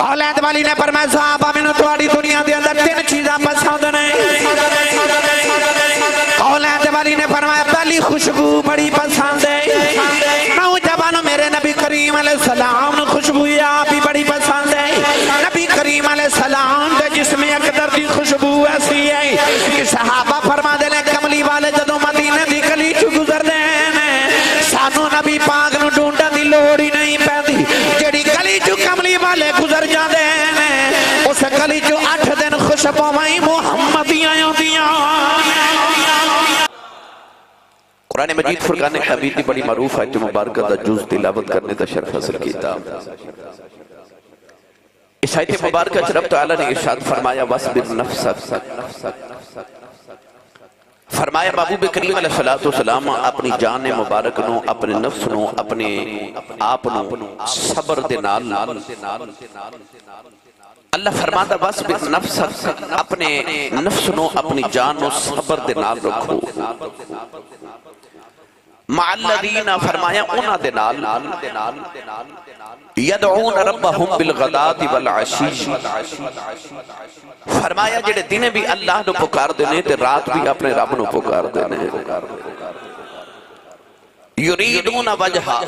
اولاد والی نے فرمایا صحابہ میں نے تھوڑی دنیا دے اندر تین چیزاں پسند نہیں. اولاد والی نے فرمایا پہلی خوشبو بڑی پسند ہے. نوجوانوں میرے نبی کریم علیہ السلام نے خوشبو آپ بھی بڑی پسند ہے. نبی کریم علیہ السلام دے جسم اقدر دی خوشبو ایسی ہے کہ صحابہ فرما دے لے کملی والے جدوں مدینے دی گلی چ گزر دے سانو نبی پاک نو ڈھونڈن دی لوڑ ہی نہیں پیندی. جڑی گلی چ کملی والے گزر جاندے نے اس گلی چ 8 دن خوشبوئیں محمدیاں آندیاں. قرآن مجید فرقان حمید دی بڑی معروف ہے جو مبارکہ دا جز تلاوت کرنے دا شرف حاصل کیتا. اس آیت مبارکہ رب تعالیٰ نے ارشاد فرمایا وَاصْبِرْ نَفْسَكَ. فرمایا محبوب کریم علیہ السلام اپنی جان مبارک نو اپنے نفس نو اپنے آپ نو صبر دے نال. اللہ فرماتا وَاصْبِرْ نَفْسَكَ اپنے نفس نو اپنی جان نو صبر دے نال رکھو. مع الذین فرمایا انہاں دے نال یدعون ربہم بالغداۃ والعشی. فرمایا جڑے دن بھی اللہ نو پکار دینے تے رات بھی اپنے رب نو پکار دینے. یریدون وجہا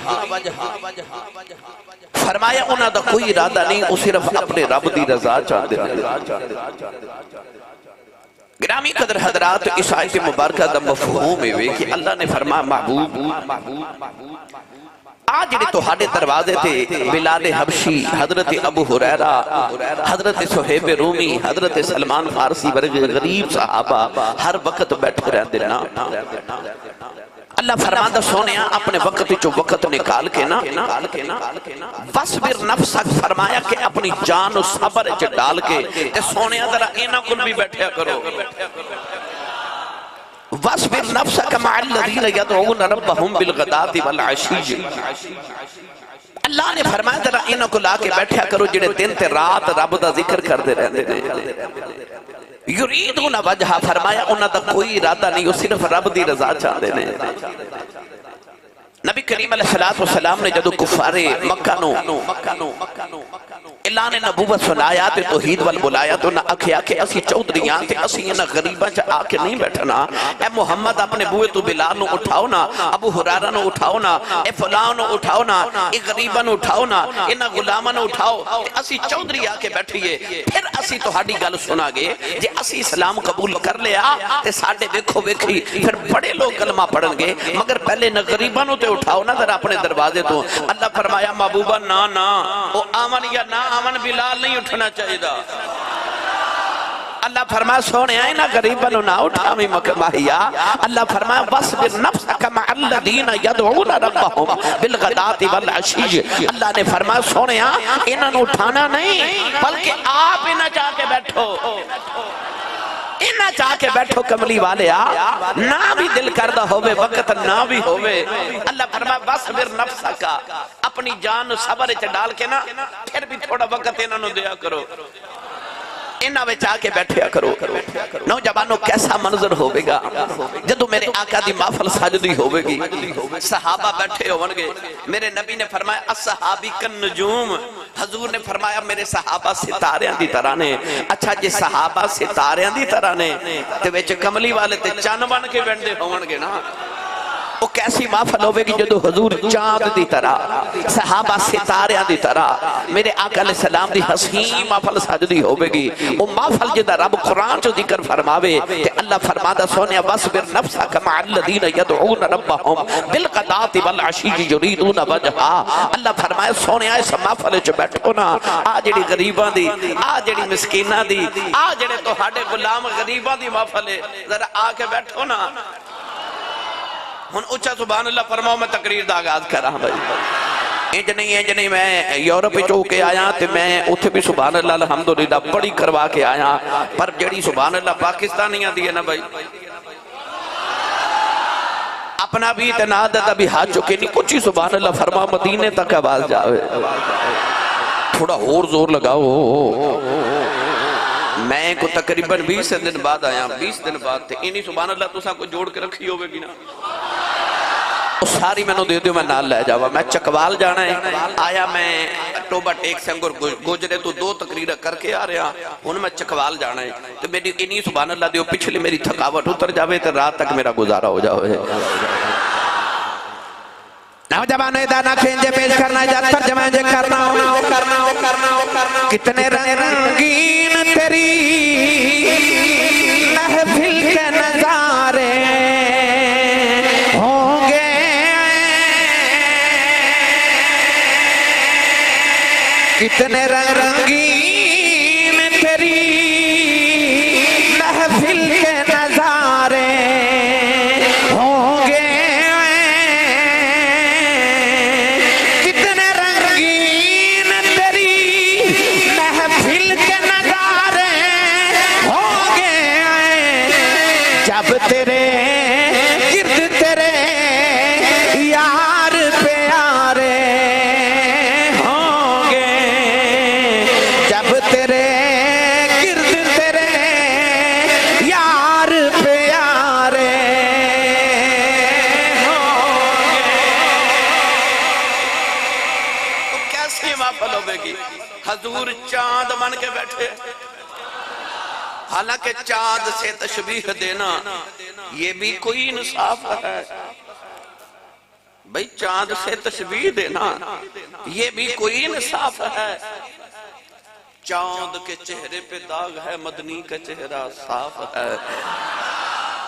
فرمایا انہاں دا کوئی ارادہ نہیں وہ صرف اپنے رب دی رضا چاہتے ہیں. گرامی قدر حضرات اس آیت مبارکہ دا مفہوم ہے کہ اللہ نے فرمایا محبوب آج جڑے تو ہاڑے دروازے تھے بلال حبشی حضرت ابو ہریرہ حضرت صہیب رومی حضرت سلمان فارسی ورگے غریب صحابہ ہر وقت بیٹھے رہتے نا. اللہ فرماتا سونیا اپنے وقت جو وقت نکال کے نا وَاصْبِرْ نَفْسَكَ فرمایا کہ اپنی جان و صبر چ ڈال کے تے سونیا ذرا اینا کل بھی بیٹھیا کرو. وَاصْبِرْ نَفْسَكَ مَعَ الَّذِينَ يَدْعُونَ رَبَّهُمْ بِالْغَدَاةِ وَالْعَشِيِّ. اللہ نے فرمایا ذرا اینا کو لا کے بیٹھیا کرو جڑے دن تے رات رب دا ذکر کردے رہتے ہیں. یریدون وجہا فرمایا انہاں دا کوئی ارادہ نہیں وہ صرف رب دی رضا چاہتے ہیں. نبی کریم علیہ السلام نے جدو کفار مکہ نو اعلان نبوت سنایا تے توحید وال بلایا تو نہ اکھیا کہ اسی چودھریاں تے اسی انہاں غریباں چا آ کے نہیں بیٹھنا. اے محمد اپنے بوئے تو بلال نو اٹھاؤ نا ابو ہریرہ نو اٹھاؤ نا اے فلاں نو اٹھاؤ نا اے غریباں نو اٹھاؤ نا انہاں غلاماں نو اٹھاؤ تے اسی چودھری آ کے بیٹھیے پھر اسی تہاڈی گل سنا گے. جے اسی اسلام قبول کر لیا تے ساڈے دیکھو ویکھی پھر بڑے لوگ کلمہ پڑھن گے مگر پہلے نہ غریباں نو تے اٹھاؤ نا ذرا اپنے دروازے تو. اللہ فرمایا محبوبہ نا او آمن یا نا آمن بلال نہیں اٹھنا چاہیے دا. اللہ فرمایا سونے آئے نا غریبانو نہ اٹھامی ماہیا. اللہ فرمایا وَاصْبِرْ نَفْسَكَ مَعَ الَّذِينَ يَدْعُونَ رَبَّهُمْ بِالْغَدَاةِ وَالْعَشِيِّ. اللہ نے فرمایا سونے انہاں نو اٹھانا نہیں بلکہ آپ انہاں جا کے بیٹھو انہاں چاہ کے بیٹھو کملی والے نہ بھی دل کردہ ہوئے وقت نہ بھی ہوئے. اللہ فرمایا وَاصْبِرْ نَفْسَكَ اپنی جان صبر چ ڈال کے نا پھر بھی تھوڑا وقت انہاں نو دیا کرو انہاں وچ آ کے بیٹھیا کرو. نوجوانوں کیسا منظر ہوئے گا جدو میرے آقا دی محفل ساجدی ہوئے گی صحابہ بیٹھے ہون گے. میرے نبی نے فرمایا الصحابی کالنجوم. حضور نے فرمایا میرے صحابہ ستاریاں دی طرح نے. اچھا جے صحابہ ستاریاں دی طرح نے تے وچ کملی والے تے چن بن کے بندے ہون گے نا. وہ کیسی محفل ہوئے گی جدو حضور چاند دی طرح صحابہ ستاریاں دی طرح میرے آقا علیہ السلام دی حسین محفل ساجدی ہوئے گی. وہ محفل جدہ رب قرآن چو ذکر فرماوے کہ اللہ فرمادا سونیا وَاصْبِرْ نَفْسَكَ مَعَ الَّذِينَ يَدْعُونَ رَبَّهُمْ بِالْغَدَاةِ وَالْعَشِيِّ يُرِيدُونَ وَجْهَهُ. اللہ فرمایا سونیا اس محفل چ بیٹھو نا آ جڑی غریباں دی آ جڑی مسکیناں دی آ جڑے تہاڈے غلام غریباں دی محفل ہے ذرا آ کے بیٹھو نا. ہن اچھا سبحان اللہ فرماؤ میں تقریر دا آغاز کر رہا بھائی. انج نہیں میں یورپ چو کے آیا تے میں اتھے بھی سبحان اللہ الحمدللہ بڑی کروا کے آیا پر جڑی سبحان اللہ پاکستانیاں دی ہے نا بھائی اپنا بھی تنادت ابھی ہاتھ چکے نہیں کچھ ہی سبحان اللہ فرما مدینے تک آواز جاوے تھوڑا اور زور لگاؤ. میں کو تقریباً 20 دن بعد آیا 20 دن بعد تھے انہی سبحان اللہ تو ساں کو جوڑ کے رکھی ہوئے گی نا ساری میں نو دے دیو میں نال لے جاوا. میں چکوال جانا ہے آیا میں ٹوبہ ٹیک سے انگر گوجرے تو 2 تقریر کر کے آ رہا ہوں میں چکوال جانا ہے تو میری انہی سبحان اللہ دیو پچھلے میری تھکاوٹ اتر جاوے تو رات تک میرا گزارا ہو جاوے نوجوانوں دانا کھینجے پیش کرنا جا ترجمہ جے کرنا کتنے رنگین تیری محفل کے نظارے ہوں گے کتنے رنگین تیری محفل کے نظارے ہوں گے کتنے رنگین تیری محفل کے نظارے ہوں گے جب تیرے گرد تیرے یار پیارے ہوں گے جب تیرے گرد تیرے یار پیارے ہوں گے تو کیسی محفل ہوگی گی حضور چاند من کے بیٹھے حالانکہ چاند سے تشبیہ دینا یہ بھی کوئی انصاف ہے بھئی چاند سے تشبیہ دینا یہ بھی کوئی انصاف ہے چاند کے چہرے پہ داغ ہے مدنی کا چہرہ صاف ہے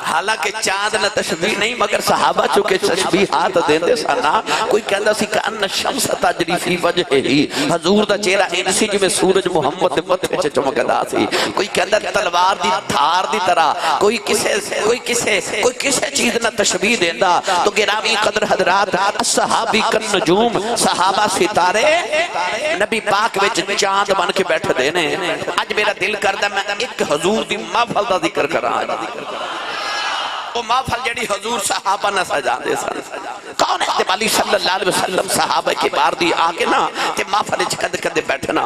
حالانکہ چاند نہ تشبیہ نہیں مگر صحابہ چکے تشبیہات دیندے سانا کوئی کہندہ سی کہ ان شمس تجری فی وجہ ہی حضور دا چہرہ انسی جو میں سورج محمد متھے چے چمکدا سی کوئی کہندہ تلوار دی دھار دی طرح کوئی کسے چیز نہ تشبیہ دیندہ تو گرامی قدر حضرات صحابی کن نجوم صحابہ ستارے نبی پاک وچ چاند بن کے بیٹھ دینے آج میرا دل کردہ میں ایک حضور دی محفل دا ذکر کراں وہ محفل جڑی حضور صحابہ نہ سجا دے سن کون ہے تے علی صلی اللہ علیہ وسلم صحابہ کے بار دی آگے نا تے محفل وچ کد کد بیٹھنا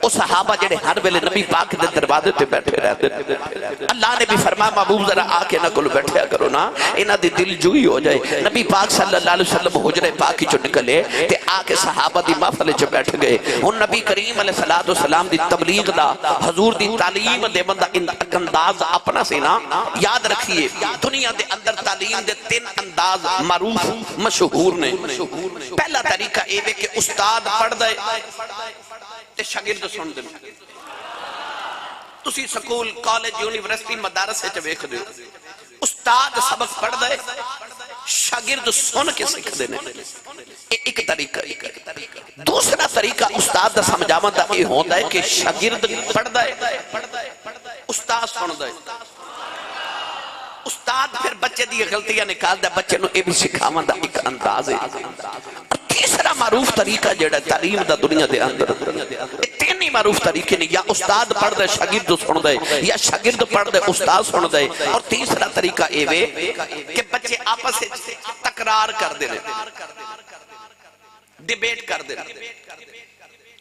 او صحابہ جڑے ہر ویلے نبی پاک دے دروازے تے بیٹھے رہتے اللہ نے بھی فرمایا محبوب ذرا آ کے نہ کول بیٹھیا کرو نا انہاں دی دل جوئی ہو جائے نبی پاک صلی اللہ علیہ وسلم حجرے پاک چوں نکلے تے آ کے صحابہ دی محفل وچ بیٹھ گئے ہن نبی کریم علیہ الصلوۃ والسلام دی تبلیغ دا حضور دی تعلیم دے بندہ انداز اپنا سی نا یاد رکھیے دنیا دے اندر تعلیم دے 3 انداز معروف مشہور نے پہلا طریقہ اے وے کہ استاد پڑھ دے تے شاگرد سن دے تسی سکول کالج یونیورسٹی مدارس وچ ویکھ دے استاد سبق پڑھ دے شاگرد سن کے سکھ دے نے ایک طریقہ دوسرا طریقہ استاد دا سمجھاون دا اے ہوندا ہے کہ شاگرد پڑھ دے استاد سن دے استاد پھر بچے دی غلطیاں نکال دے بچے نو اے بھی سکھاون دا ایک انداز ہے تیسرا معروف طریقہ جڑا تعلیم دا دنیا دے اندر تین ہی معروف طریقے نے یا استاد پڑھ دے شاگرد سن دے یا شاگرد پڑھ دے استاد سن دے اور تیسرا طریقہ اے وے کہ بچے آپس وچ تکرار کر دے ڈیبیٹ کر دے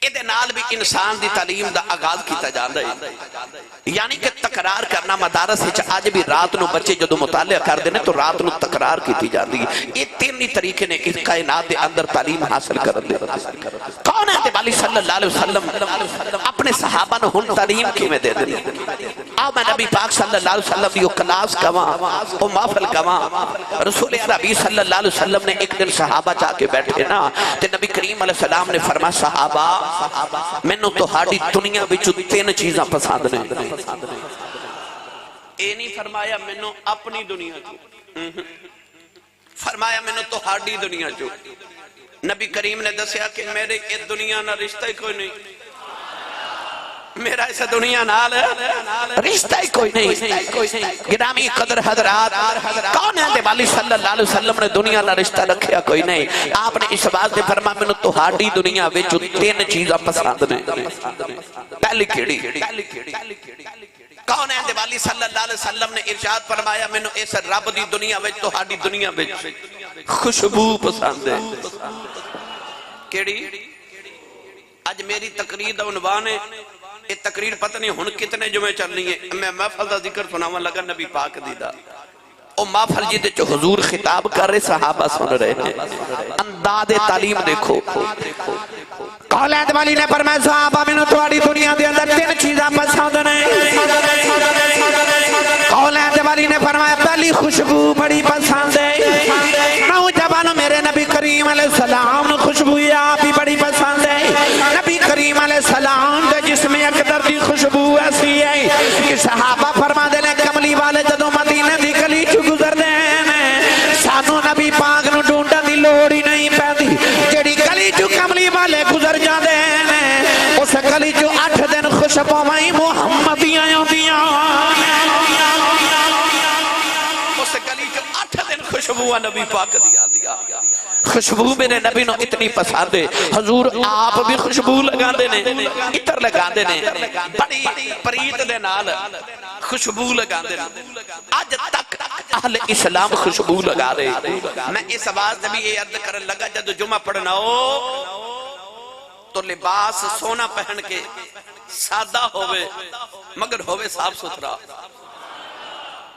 ادھے نال بھی انسان دی تعلیم دا آغاز کیتا جاندا ہے یعنی کہ تکرار کرنا مدارس وچ آج بھی رات نو بچے جدوں مطالعہ کردے نے تو رات نو تکرار کیتی جاندی ہے یہ تین ہی طریقے نے اس کائنات دے اندر تعلیم حاصل کرن دے کون ہے نبی صلی اللہ علیہ وسلم اپنے صحابہ نو ہن تعلیم کیویں دے دے آ میں نبی پاک صلی اللہ علیہ وسلم دی کلاس کواں او محفل کواں رسول عربی صلی اللہ علیہ وسلم نے ایک دن صحابہ جا کے بیٹھے نا تے نبی کریم علیہ السلام نے فرمایا صحابہ میں نو تو ہاڑی دنیا بچو 3 چیزاں پسند نے اے نہیں فرمایا میں نو اپنی دنیا چو فرمایا میں نو تو ہاڑی دنیا چو نبی کریم نے دسیا کہ میرے اس دنیا نہ رشتہ ہی کوئی نہیں میرا اس دنیا نال رشتہ ہی کوئی نہیں گرامی قدر حضرات کون ہے والی صلی اللہ علیہ وسلم نے دنیا نہ رشتہ رکھیا کوئی نہیں آپ نے اس بات سے فرمایا میں نے تو ہاڑی دنیا وچ 3 چیزاں پسند نے پہلی کیڑی کون ہے والی صلی اللہ علیہ وسلم نے ارشاد فرمایا میں نے اس رب دی دنیا وچ تو ہاڑی دنیا وچ خوشبو پسند ہے کیڑی اج میری تقریر دا عنوان ہے یہ تقریر پتہ نہیں ہن کتنے جمعے چلنی ہے میں محفل دا ذکر سناواں لگا نبی پاک دی دا او محفل جی دے جو حضور خطاب کر رہے صحابہ سن رہے ہیں انداز تعلیم دیکھو قولت والی نے فرمایا صحابہ میں نے تھوڑی دنیا دے اندر 3 چیزاں پسند نہیں قولت والی نے فرمایا پہلی خوشبو بڑی پسند ہے نوجوانوں میرے نبی کریم علیہ السلام نے خوشبو آپ ہی بڑی پسند ہے نبی کریم علیہ السلام دے جسم اقدر دی خوشبو ایسی ہے کہ صحابہ فرما دے لیں کملی والے جدوں مدینے دی گلی چ گزر دے سانو نبی پاک نو ڈھونڈن دی لوڑ ہی نہیں پیندی جڑی گلی چ کملی والے گزر جاندے نے اس گلی چ 8 دن خوشبوئیں محمدیاں ہوندیاں اس گلی چ 8 دن خوشبو نبی پاک دیا خوشبو میرے نبی نو اتنی پسند ہے حضور آپ بھی خوشبو لگا دینے عطر لگا دینے بڑی پریت دے نال خوشبو لگا دینے آج تک اہل اسلام خوشبو لگا رہے میں اس آواز نبی یہ عرض کرنے لگا جب جمعہ پڑھنا ہو تو لباس سونا پہن کے سادہ ہوئے مگر ہوئے صاف ستھرا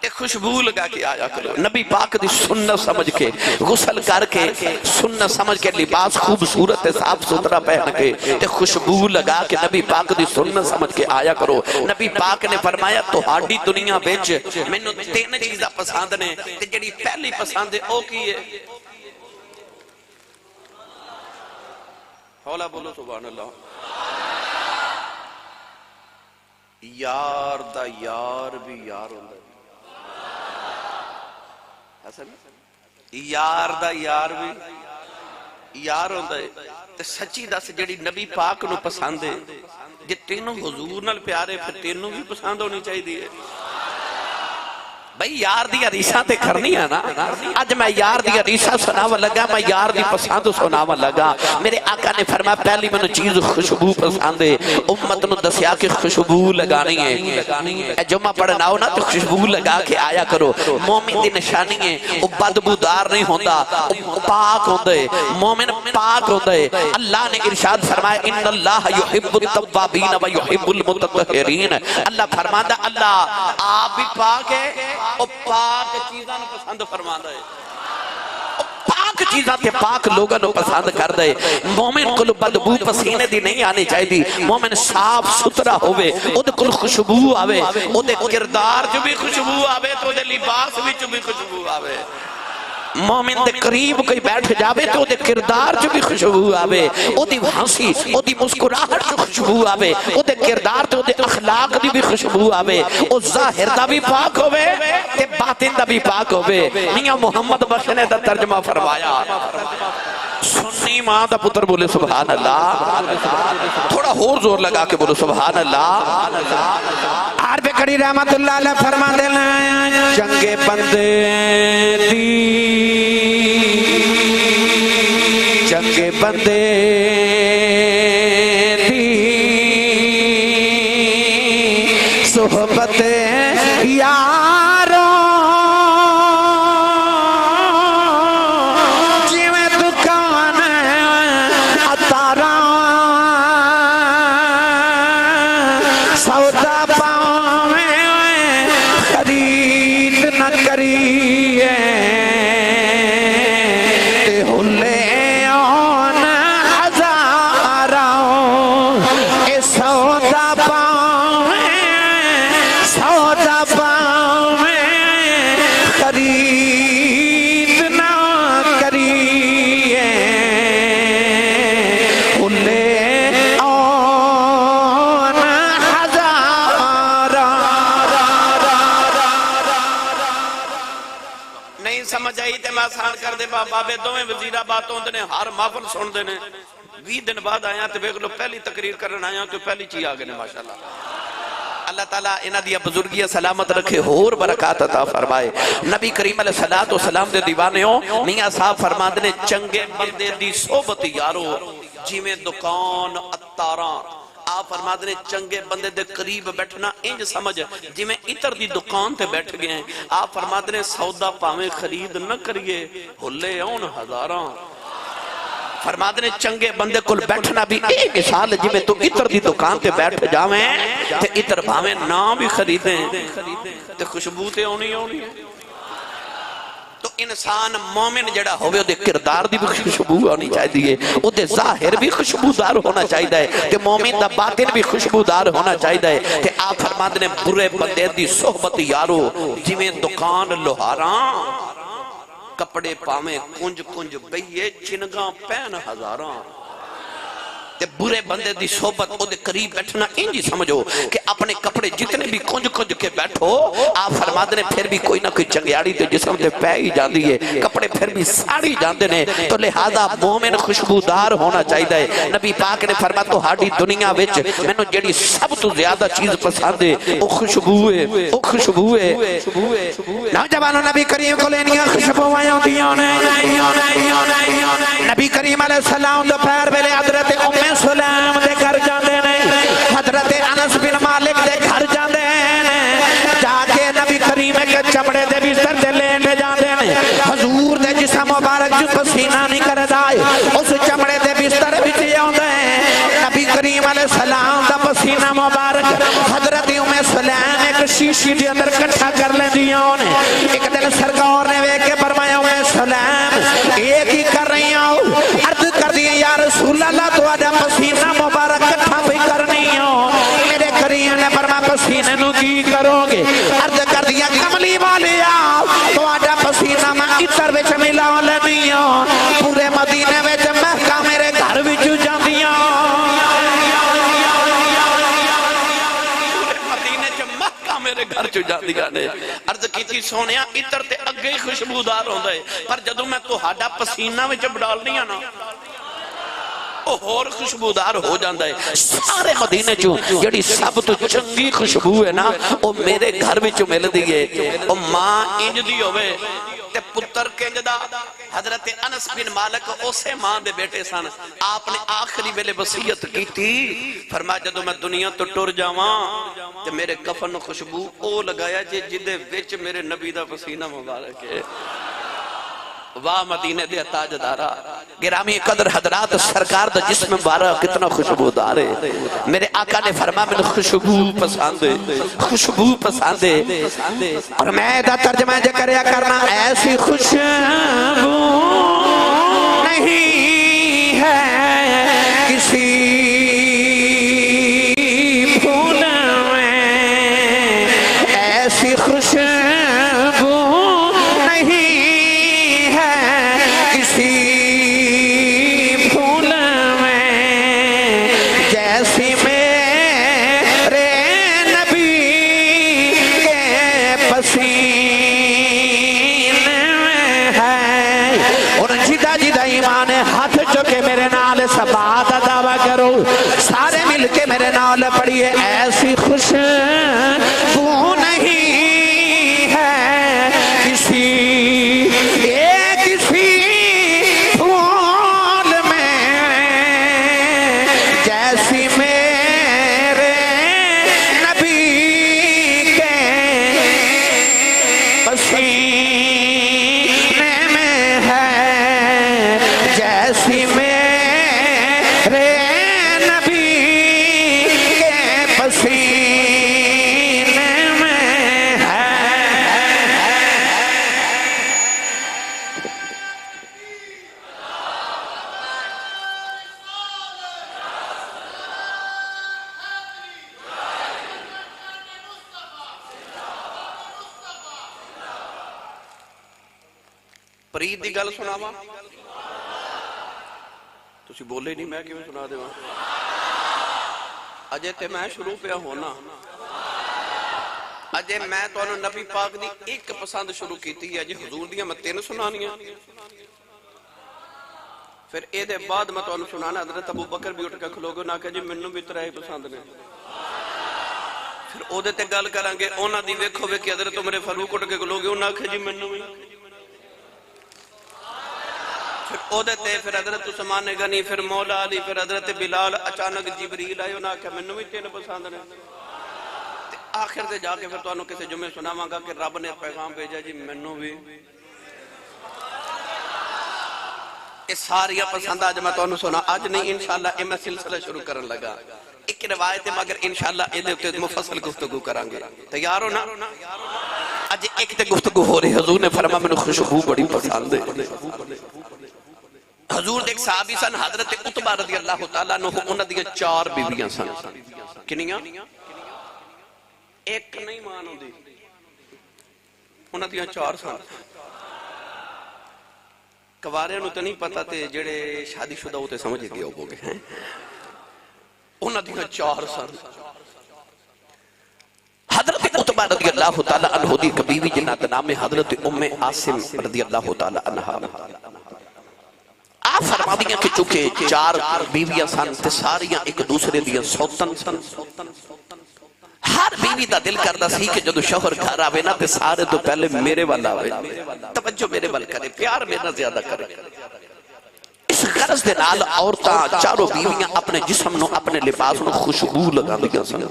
ایک خوشبو لگا کے آیا کرو نبی پاک دی سنت سمجھ کے غسل کر کے سنت سمجھ کے لباس خوبصورت صاف ستھرا پہن کے ایک خوشبو لگا کے نبی پاک دی سنت سمجھ کے آیا کرو نبی پاک نے فرمایا تو ہاڑی دنیا بیچ میں نے 3 چیزاں پسند نے تے جڑی پہلی پسند ہے او کی ہے حولا بولو سبحان اللہ یار دا یار بھی یار ہوندہ یار دا یار بھی یار ہوندہ ہے تے سچی دس جڑی نبی پاک نو پسند ہے جے تینوں حضور نال پیارے پھر تینوں بھی پسند ہونی چاہی دیئے بھئی یار دی حدیثاں تے کرنی ہے نا آج میں یار دی حدیثاں سناوا لگا میں یار دی پسند سناوا لگا میرے آقا نے فرمایا پہلی میں نے چیز خوشبو پسند ہے امت نو دسیا کہ خوشبو لگانی ہے جمعہ پڑھنا ہو نا تو خوشبو لگا کے آیا کرو مومن دی نشانی ہے وہ بدبودار نہیں ہوندہ وہ پاک ہوندے مومن پاک ہوندے اللہ نے ارشاد فرمایا ان اللہ یحب التوابین و یحب المتطہرین اللہ فرماندہ اللہ آپ بھی پاک ہے او پاک چیزاں پسند فرماندا ہے پاک چیزاں تے پاک لوگاں نو پسند کر دے مومن کول بدبو پسینے دی نہیں آنی چاہیے مومن صاف ستھرا ہوے او دے کول خوشبو آوے او دے کردار چ بھی خوشبو آوے تو دے لباس وچ بھی خوشبو آوے مومن دے قریب کوئی بیٹھ جاوے تو دے کردار جو بھی خوشبو آوے او دی ہنسی او دی مسکراہٹ جو خوشبو آوے او دے کردار تو دے اخلاق دی بھی خوشبو آوے او ظاہر دا بھی پاک ہوئے تے باطن دا بھی پاک ہوئے میاں محمد بخش نے دا ترجمہ فرمایا سنی ماں دا پتر بولے سبحان اللہ تھوڑا اور زور لگا کے بولے سبحان اللہ عرب کری رحمت اللہ علیہ فرما دینا چنگے بندے دی چنگے بندے دی صحبت یاروں جیویں دکان اتارا سودا پاویں خرید نہ کریے تے ہلے آن ہزاراں اے سودا پاویں سودا پاویں خرید نہ کریے ہلے آن ہزاراں نہیں سمجھ آئی تے میں آسان کر دے بابے دویں وزیرہ باتوں دنے ہر محفل سن دینے 20 دن بعد آیا تے بیگ لو پہلی تقریر کرنا آیا تو پہلی چیز آگے نے ماشاءاللہ اللہ تعالیٰ انہ دیا بزرگیہ سلامت رکھے اور برکات عطا فرمائے نبی کریم علیہ السلام دے دیوانے ہوں میاں صاحب فرما دنے چنگے بندے دی صحبت یارو جی میں دکان اتاراں آپ فرما دنے چنگے بندے دے قریب بیٹھنا انج سمجھ جی میں اتر دی دکان تے بیٹھ گئے ہیں آپ فرما دنے سودا پاویں خرید نہ کریے ہلے اون ہزاراں فرما دنے چنگے بندے کل بیٹھنا بھی ایک مثال جی میں تو اتر دی دکان تے بیٹھ جاویں تے اتر بھاویں نہ بھی خریدیں تے خوشبو تے ہونی ہے انسان مومن جڑا ہوئے دے کردار دی بھی خوشبو ہونی چاہیے، او دے ظاہر بھی خوشبودار ہونا چاہیے کہ مومن دا باطن بھی خوشبودار ہونا چاہیے کہ آپ فرماتے نے برے بندے دی صحبت یارو جویں دکان لوہاراں کپڑے پاویں کنج کنج بئیے چنگاں پین ہزاراں تے برے بندے دی صحبت او دے قریب بیٹھنا انجی سمجھو کہ اپنے کپڑے جتنے بھی کنج کنج کے بیٹھو آپ فرماتے نے پھر بھی کوئی نہ کوئی چنگیاڑی تے جسم دے پہ ہی جاندی ہے، کپڑے پھر بھی ساڑی جاندے نے، تو لہذا مومن خوشبودار ہونا چاہیے۔ نبی پاک نے فرمایا تو ہاڑی دنیا وچ مینوں جڑی سب تو زیادہ چیز پسند ہے او خوشبو ہے، او خوشبو ہے۔ نوجوانوں نبی کریم کو لینیاں خوشبوئیں ہوندیاں نے، نبی کریم علیہ السلام دوپہر ویلے حضرت ام سلیم دے گھر جاندے نے، حضرت انس بن مالک دے گھر جاندے نے، جا کے نبی کریم کے چمڑے دے بستر دے لینے جاندے نے، حضور دے جسم مبارک جو پسینہ نہیں کردا اس چمڑے دے بستر وچ آوندے نبی کریم علیہ السلام دا پسینہ مبارک حضرت ام سلیم ایک شیشی دے اندر اکٹھا کر لیندیاں نے۔ ایک دن سرکار نے ویکھ کے فرمایا ام سلیم ایک ہی کر رہی ہوں، عرض کر دی یا رسول اللہ تو آجا پسینہ مبارک کٹھا بھی کرنی ہو، میرے کریم نے فرمایا پسینے نو کی کرو گے؟ عرض کر دیا کملی والی آؤ تو آجا پسینہ میں اتر وچ ملا لینی ہو، پورے مدینے وچ مہکا میرے گھر وچ جاندیاں میرے گھر چو جاندیاں نے۔ عرض کیتی سونیا اتر تے اگے ہی خوشبودار ہوندا ہے، پر جدوں میں تو ہاڈا پسینہ وچ ڈالنی نا اور خوشبودار ہو جاندہ ہے۔ سارے مدینے چوں جڑی سب تو چنگی خوشبو ہے نا وہ میرے گھر میں چوں مل دیئے، وہ ماں انج دی ہوئے تے پتر کنج دا۔ حضرت انس بن مالک اسے ماں دے بیٹے سن، آپ نے آخری ویلے وصیت کی تھی، فرمایا جدو میں دنیا تو ٹر جاواں تے میرے کفن خوشبو او لگایا جدے وچ میرے نبی دا پسینہ مبارک ہے۔ واہ مدینے دے تاجدارا، گرامی قدر حضرات سرکار دا جسم مبارک کتنا خوشبودار ہے۔ میرے آقا نے فرمایا میں خوشبو پسند ہے، خوشبو پسند ہے، اور میں دا ترجمہ جے کریا کرنا ایسی خوشبو نہیں ہے کسی پھول میں، ایسی خوشبو سبات دعویٰ کرو سارے مل کے میرے نال پڑھیے ایسی خوشبو نہیں ہے کسی پھول میں جیسی میرے نبی کے پسینے میں ہے، جیسی پرید دی گل سناواں تسی بولے نہیں میں کیوں سنا دیواں اجے تے میں شروع پہ ہونا اجے میں تو نبی پاک دی ایک پسند شروع کیتی ہے اجے حضور دیاں میں 3 سنانیاں پھر اے دے بعد میں تو سنانا حضرت ابو بکر بھی اٹھ کے کھلو گے نہ کہ جی منوں بھی 3 پسند نے پھر او دے تے گل کریں گے انہاں دی ویکھو وے کہ حضرت عمر فاروق اٹھ کے کھلو گے انہاں کہ جی منوں بھی پھر او دیتے پھر حضرت عثمان غنی پھر مولا علی پھر حضرت بلال اچانک جبریل آئے انہاں کہ منوں بھی 3 پسند نے آخر دے جا کے پھر تو انہوں کسے جمعے سناواں گا کہ رب نے پیغام بھیجا جی منوں بھی اس ساریا پسند آج میں تو انہوں سنا آج نہیں انشاءاللہ اے میں سلسلہ شروع کرن لگا ایک روایت ہے مگر انشاءاللہ اے دے مفصل گفتگو کرانگے تیار ہو نا اج ایک تے گفتگو ہو رہی حضور نے فرمایا میں خوشبو بڑی پسند ہے حضور دیکھ صحابی سن حضرت عتبہ رضی اللہ تعالیٰ عنہ انہاں دیاں 4 بیویاں سن کنیاں ایک نہیں مانو دی انہاں دیاں 4 سن کوارے نو تے نہیں پتا تے جڑے شادی شدہ ہوتے سمجھ گئے ہو گے ہیں انہاں دیاں 4 سن حضرت عتبہ رضی اللہ تعالیٰ عنہ دی بیوی جنہ دا نام حضرت ام عاصم رضی اللہ تعالیٰ عنہ آپ فرما دیا کہ چونکہ 4 بیویاں سن تے ساریاں ایک دوسرے دیاں سوتن سن ہر بیوی دا دل کردہ سی کہ جدو شوہر گھر آوے نا تے سارے تو پہلے میرے والا آوے توجہ میرے وال کرے پیار میرا زیادہ کرے اس غرض دے نال عورتاں 4 بیویاں اپنے جسم نو اپنے لباس نو خوشبو لگا دیا سن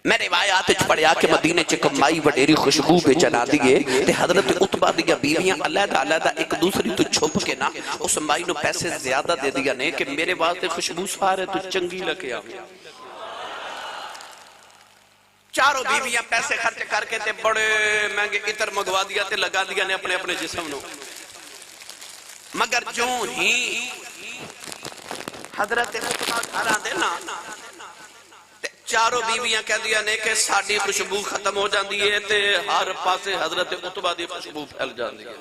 میں روایات پڑھیا کہ مدینے چکمائی وڈیری خوشبو بے چنا دیئے تے حضرت عتبہ دیا بیویاں علیحدہ علیحدہ ایک دوسری تو چھپ کے نا اس مائی نو پیسے زیادہ دے دیا نے کہ میرے واسطے خوشبو سارے تو چنگی لگے آگیا 4 بیویاں پیسے خرچ کر کے تے بڑے مہنگے عطر مگوا دیا تے لگا دیا نے اپنے اپنے جسم نو مگر جو ہی حضرت عتبہ گھر آن دے نا 4 بیویاں کہہ دیا نے کہ ساڑی خوشبو ختم ہو جاندی ہے تے ہر پاسے حضرت عتبہ دی خوشبو پھیل جاندی ہے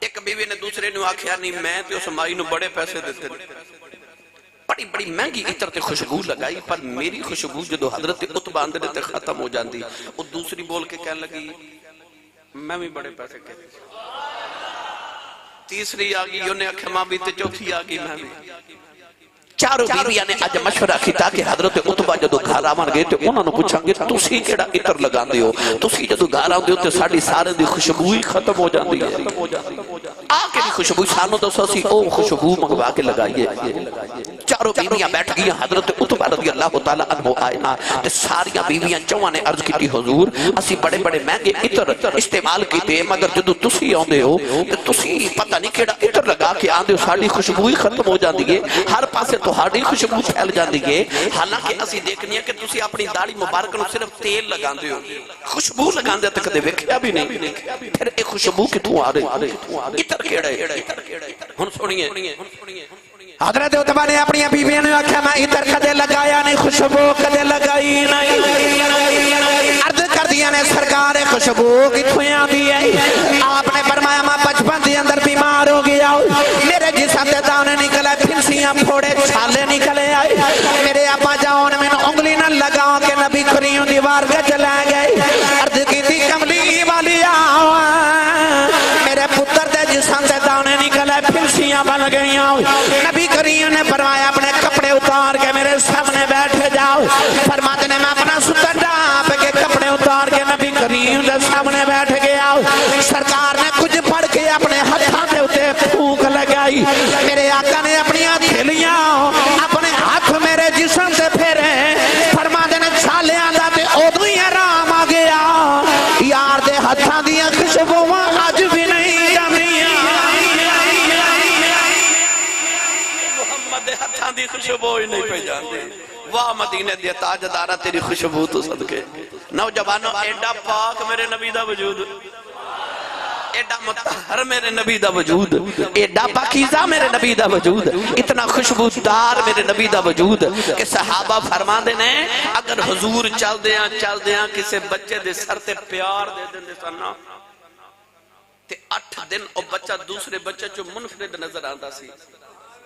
ایک بیوی نے دوسرے نے آکھیا نہیں میں تے اس مائی نو بڑے پیسے دیتے بڑی بڑی مہنگی عطر تے خوشبو لگائی پر میری خوشبو جدو حضرت عتبہ اندر تے ختم ہو جاندی وہ دوسری بول کے کہنے لگی میں بھی بڑے پیسے کہتی تیسری آگئی انہیں آکھیا ماں بھی تے چوتھی آگئی میں بھی 4 بیویاں نے اج مشورہ کیتا کہ حضرت عتبہ جدو گھر آون گے تے انہاں نوں پوچھاں گے تسی کیڑا عطر لگاندے ہو تسی جدو گھر آوندے ہو تے ساڈی سارے دی خوشبو ہی ختم ہو جاندی ہے آ کے دی خوشبو سانو تو اسی او خوشبو منگوا کے لگائیے 4 بیویاں بیٹھ گئی حضرت عتبہ رضی اللہ تعالی عنہ آئے نا تے ساریاں بیویاں چواں نے عرض کیتی حضور اسی بڑے بڑے مہنگے عطر استعمال کیتے مگر جدو تسی آوندے ہو تے تسی پتہ نہیں کیڑا عطر لگا کے آندے ہو ساڈی خوشبو ہی ختم ہو جاندی ہے ہر پاسے تو ہاڑی خوشبو پھیل جاندی ہے حالانکہ اسی دیکھنی ہے کہ تسی اپنی داڑھی مبارک نو صرف تیل لگاندے ہو خوشبو لگاندے تے کدے ویکھیا بھی نہیں پھر ایک خوشبو کتوں آ رہی عطر کیڑا ہے ہن سنیے حضرت عتبہ نے اپنی بیویوں نے آکھیا میں عطر کدے لگایا نہیں خوشبو کدے لگائی نہیں عرض کر دیا نے سرکار خوشبو کتوں آندی ہے آپ نے فرمایا میں بچپن دے اندر بیمار ہو گیا میرے جسم تے دانے نکلے پھنسیاں پھوڑے چھالے نکلے آئے میرے ابا جاؤ نے میں انگلی نہ لگاؤ کہ نبی کریم دیوار کے چلے گئے عرض کی تھی کملی والی آؤ میرے پتر دے جسم تے دانے نکلے پھنسیاں بن گئی آؤ نبی کریم نے فرمایا اپنے کپڑے اتار کے میرے سامنے بیٹھ جاؤ فرماتے نے میں اپنا ستر ڈاپ کے کپڑے اتار کے نبی کریم دے سامنے بیٹھ گیا سرکار نے کچھ پڑھ کے اپنے ہتھاں دے اتے پھوک لگائی میرے آقا نے اپنی تھیلیاں اپنے ہاتھ میرے جسم سے پھیرے فرماتے نے چھالے آندا تے ادو ہی آرام آ گیا یار دے ہتھاں دیاں خوشبوواں اج بھی نہیں جاندیاں محمد دے ہتھاں دی خوشبو ہی نہیں پہ جاندی واہ مدینے دی تاجدارہ تیری خوشبو تو صدقے نوجوانوں ایڈا پاک میرے نبی دا وجود ایڈا مطہر میرے نبی دا وجود ایڈا پاکیزہ میرے نبی دا وجود اتنا خوشبودار میرے نبی دا وجود کہ صحابہ فرما دینے اگر حضور چل دیاں کسے بچے دے سر تے پیار دے دے سننا تے 8 دن او بچہ دوسرے بچے چو منفرد نظر آندا سی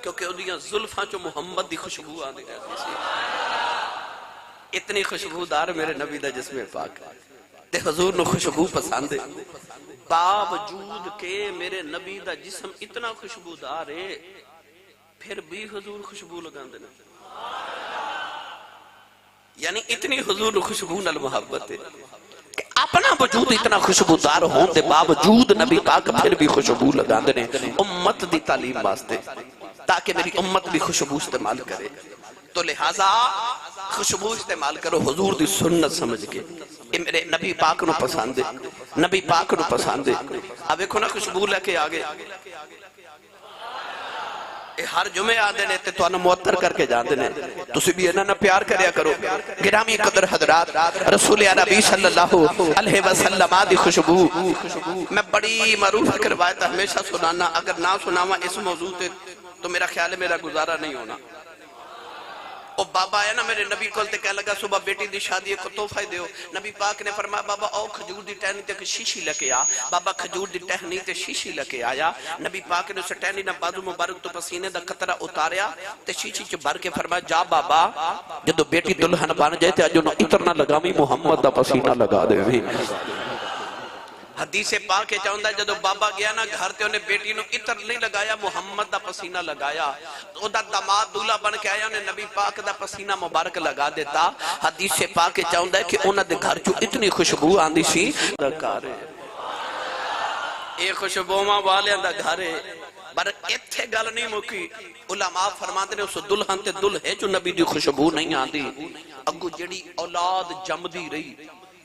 کیونکہ انہیاں زلفاں چو محمد دی خوشبو آندی رہتی سی اتنی خوشبودار میرے نبی دا جسم پاک تے حضور نو خوشبو پسند ہے باوجود کہ میرے نبی دا جسم اتنا خوشبودار ہے پھر بھی حضور خوشبو لگاندے نا یعنی اتنی حضور نو خوشبو نال محبت ہے کہ اپنا وجود اتنا خوشبودار ہون دے باوجود نبی پاک پھر بھی خوشبو لگاندے نے امت دی تعلیم واسطے تاکہ میری امت بھی خوشبو استعمال کرے تو لہذا خوشبو استعمال کرو حضور دی سنت سمجھ کے یہ میرے نبی پاک نو پسند ہے نبی پاک نو پسند ہے اب ایک ہونا خوشبو لے کے آگے ہر جمعے آدھے نے تے تو انہوں معطر کر کے جاندے نے تسی بھی انہاں نہ پیار کریا کرو گرامی قدر حضرات رسول عربی صلی اللہ علیہ وسلم دی خوشبو میں بڑی معروف روایت ہمیشہ سنانا اگر نہ سناواں اس موضوع تے تو میرا خیال ہے میرا گزارا نہیں ہونا او بابا ہے نا میرے نبی کول تے کہہ لگا صبح بیٹی دی شادی کو تحفہ دیو نبی پاک نے فرمایا بابا او کھجور دی ٹہنی تے شیشی لگے آ بابا کھجور دی ٹہنی تے شیشی لگے آیا نبی پاک نے اس ٹہنی نہ بازو مبارک تو پسینے دا قطرہ اتاریا تے شیشی چ بھر کے فرمایا جا بابا جدو بیٹی دلہن بن جائے تے اجو نو عطر نہ لگاویں محمد دا پسینہ لگا دے حدیث پاک چاہتا ہے جدو بابا گیا نا گھر تے انہیں بیٹی نو عطر نہیں لگایا محمد دا پسینہ لگایا او دا داماد دولہ بن کے آیا انہیں نبی پاک دا پسینہ مبارک لگا دیتا حدیث پاک چاہتا ہے کہ انہاں دے گھر چو اتنی خوشبو آندی سی اے خوشبو ماں والے دا گھر ہے پر اتھے گل نہیں مکی علماء فرماتے نے اس دلہن تے دلہے جو نبی دی خوشبو نہیں آندی اگو جڑی اولاد جمدی رہی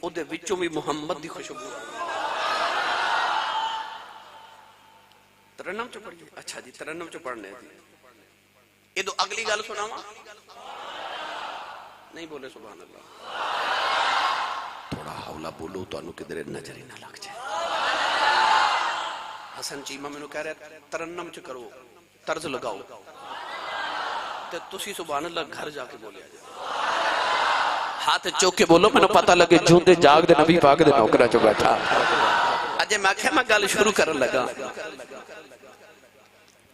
او دے وچوں بھی محمد دی خوشبو ترنم چو پڑھ گئے اچھا جی ترنم چو پڑھنے تھی یہ دو اگلی گل سنا ہوا نہیں بولے سبحان اللہ تھوڑا حولا بولو تو انو کدھر نظر ہی نہ لگ جائے حسن چیمہ میں نے کہہ رہے ترنم چو کرو طرز لگاؤ تو تسی سبحان اللہ گھر جا کے بولے ہاتھ چوک کے بولو میں نے پتہ لگے جون دے جاگ دے نبی پاک دے نوکرہ چو بیٹھا اجے میں کہا میں گل شروع کرن لگا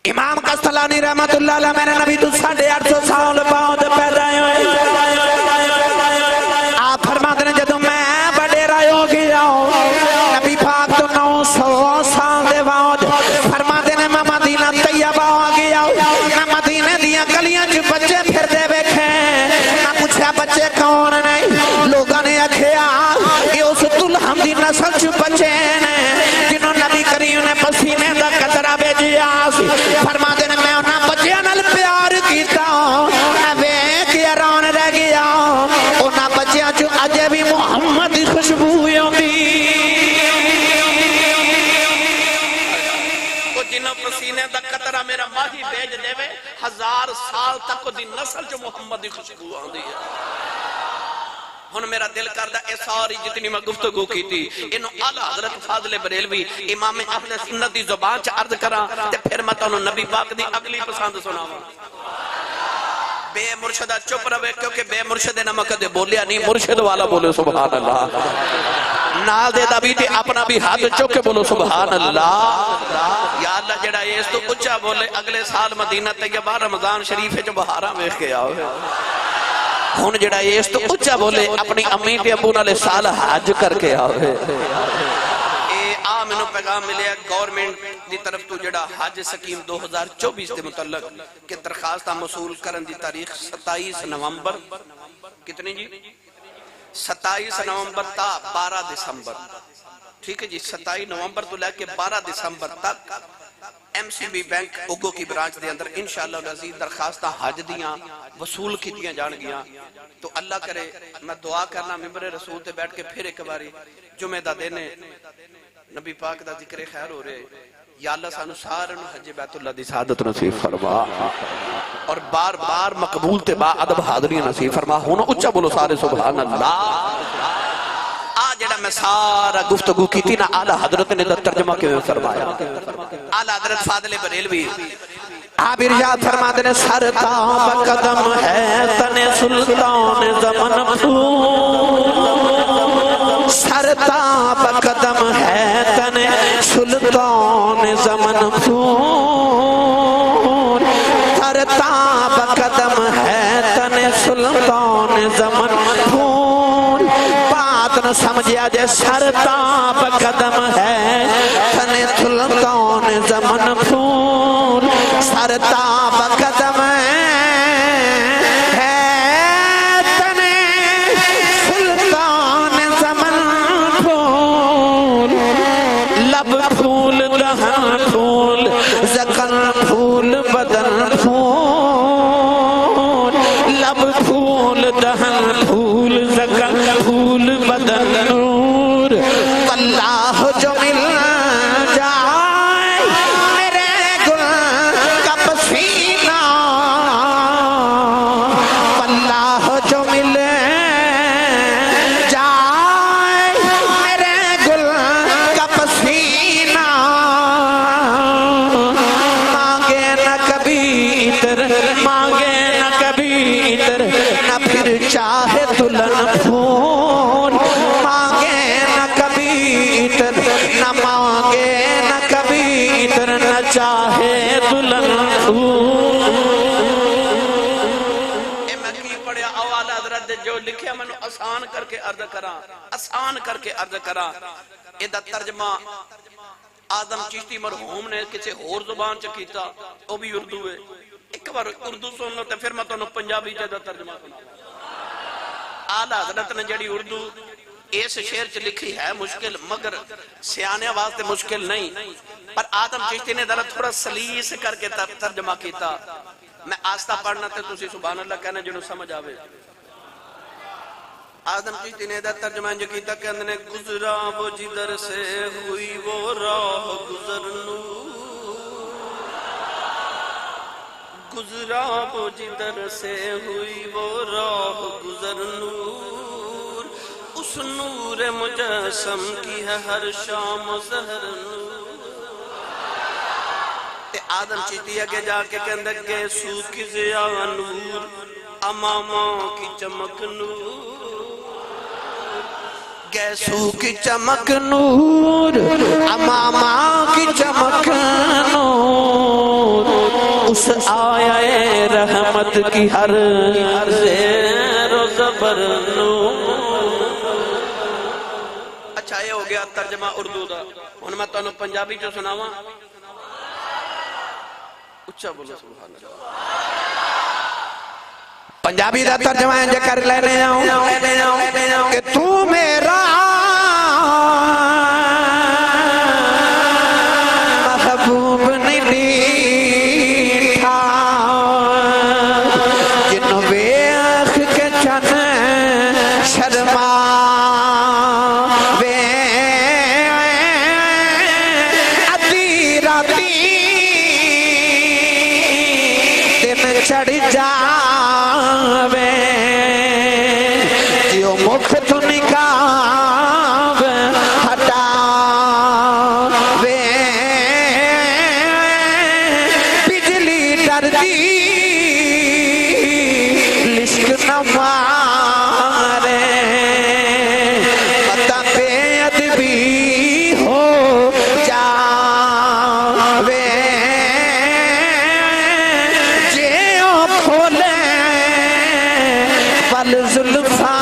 امام قسطلانی رحمت اللہ علیہ میرے نبی تو 850 سال بعد پیدا ہوئے آپ فرماتے ہیں جدو میں بڑے رائے ہو گیا نبی پاک تو 900 سال دے بعد فرماتے ہیں میں مدینہ طیبہ ہو گیا میں مدینہ دیا گلیاں جو بچے پھر دے بیٹھے میں پوچھا بچے کون نہیں لوگوں نے اکھیا یہ اس دلہن دی نسل جو بچے نے جنہوں نبی کریم نے پسینے دا قطرہ بھیجیا فرماتے ہیں میں انہاں بچیاں نال پیار کیتا میں کہ حیران رہ گیا انہاں بچیاں جو اجے بھی محمد دی خوشبو ہوندی او جنہاں پسینے دا قطرہ میرا ماہی بھیج دے وے 1000 سال تک دی نسل جو محمد دی خوشبو ہوندی ہے ہن میرا دل کردہ اے ساری جتنی میں گفتگو کی تھی انہوں اعلیٰ حضرت فاضل بریلوی امام اہل سنت دی زبان چا عرض کرا تے پھر میں انہوں نبی پاک دی اگلی پسند سناواں بے مرشدہ چپ روے کیونکہ بے مرشد نمک دے بولیا نہیں مرشد والا بولے سبحان اللہ نال دے دبی تے اپنا بھی ہاتھ چوک کے بولو سبحان اللہ یا اللہ جڑا یہ اس تو اچھا بولے اگلے سال مدینہ طیبہ رمضان شریف جو بہارہ میں گیا ہوئے ہون جڑا یہ اس تو اچھا بولے اپنی امی تے ابو نالے سال حج کر کے آوے اے آمنو پیغام ملے گورنمنٹ دی طرف تو جڑا حج سکیم 2024 دے متعلق کہ درخواستہ موصول کرن دی تاریخ 27 نومبر کتنی جی 27 نومبر تا 12 دسمبر ٹھیک ہے جی 27 نومبر تو لے کے 12 دسمبر تک M C B bank Ugo کی برانچ دے اندر انشاءاللہ العزیز درخواستہ حج دیاں وصول کی دیاں جان گیاں تو اللہ کرے میں دعا کرنا ممبر رسول تے بیٹھ کے پھر ایک باری جمعہ دا دینے نبی پاک دا ذکر خیر ہو رہے یا اللہ سانو سارن حج بیت اللہ دی سعادت نصیب فرما اور بار بار مقبول تے با ادب حاضری نصیب فرما ہونا اچھا بولو سارے سبحان اللہ جڑا میں سارا گفتگو کی تھی نا اعلیٰ حضرت نے ترجمہ کیوں فرمایا اعلیٰ حضرت فاضل بریلوی آپ ارشاد فرماتے ہیں سر تاب قدم ہے تن سلطان زمن پھول سر تاب قدم ہے تن سلطان زمن پھول سر تاب قدم ہے تن سلطان زمن پھول بات نہ سمجھیا جے سر تاب قدم ہے تن سلطان زمن پھول سر تاب قدم ہے تن سلطان زمن پھول لب پھول دہن پھول زکن پھول بدن پھول لب پھول دہن پھول زکن پھول بدن نور اللہ جو مل جائے میرے گل کا پسینہ چاہے دلہن پھول مانگے نہ کبھی عطر نہ مانگے نہ کبھی عطر نہ چاہے دلہن پھول اے میں کی پڑھیا اوالا حضرت جو لکھے منو آسان کر کے عرض کرا آسان کر کے عرض کرا ایدہ ترجمہ آدم چشتی مرحوم نے کسی اور زبان چکیتا وہ بھی اردو ہے ایک بار اردو سن لو تے پھر میں تو پنجابی جدہ ترجمہ سنا آلہ حضرت نے جڑی اردو اس شعر چ لکھی ہے مشکل مگر سیانے واسطے مشکل نہیں پر آدم چشتی نے ذرا تھوڑا سلیس کر کے ترجمہ کیتا میں آستہ پڑھنا تے تسی سبحان اللہ کہنا جنہوں سمجھ آوے آدم چشتی نے ادھر ترجمہ جو کیتا کہ اندنے گزرا وہ جدھر سے ہوئی وہ راہ گزرنو گزرا وہ جدھر سے ہوئی وہ راہ گزرنور اس نور مجسم کی ہے ہر شام و سحر نور تے آدم چشتی آگے جا کے کہندے کہ سو کی ضیاء نور امامہ کی چمک نور گیسو کی چمک نور امامہ کی چمک نور اس آیا رحمت کی ہر زیر و زبر نور اچھا یہ ہو گیا ترجمہ اردو دا ان میں تو پنجابی جو سناواں اچھا بولو سبحان اللہ پنجابی دا ترجمہ انجا کر لینے جاؤں کہ تو میرا محبوب نہیں ڈیٹھا جنہوں بیخ کے چن شرما وے ادھی راتی دن چڑھ جا مکھ تو نکاب ہٹا وے بجلی ڈردی لشک نہ مارے بتا بے ادبی ہو جاوے جیو کھولے پل زلفاں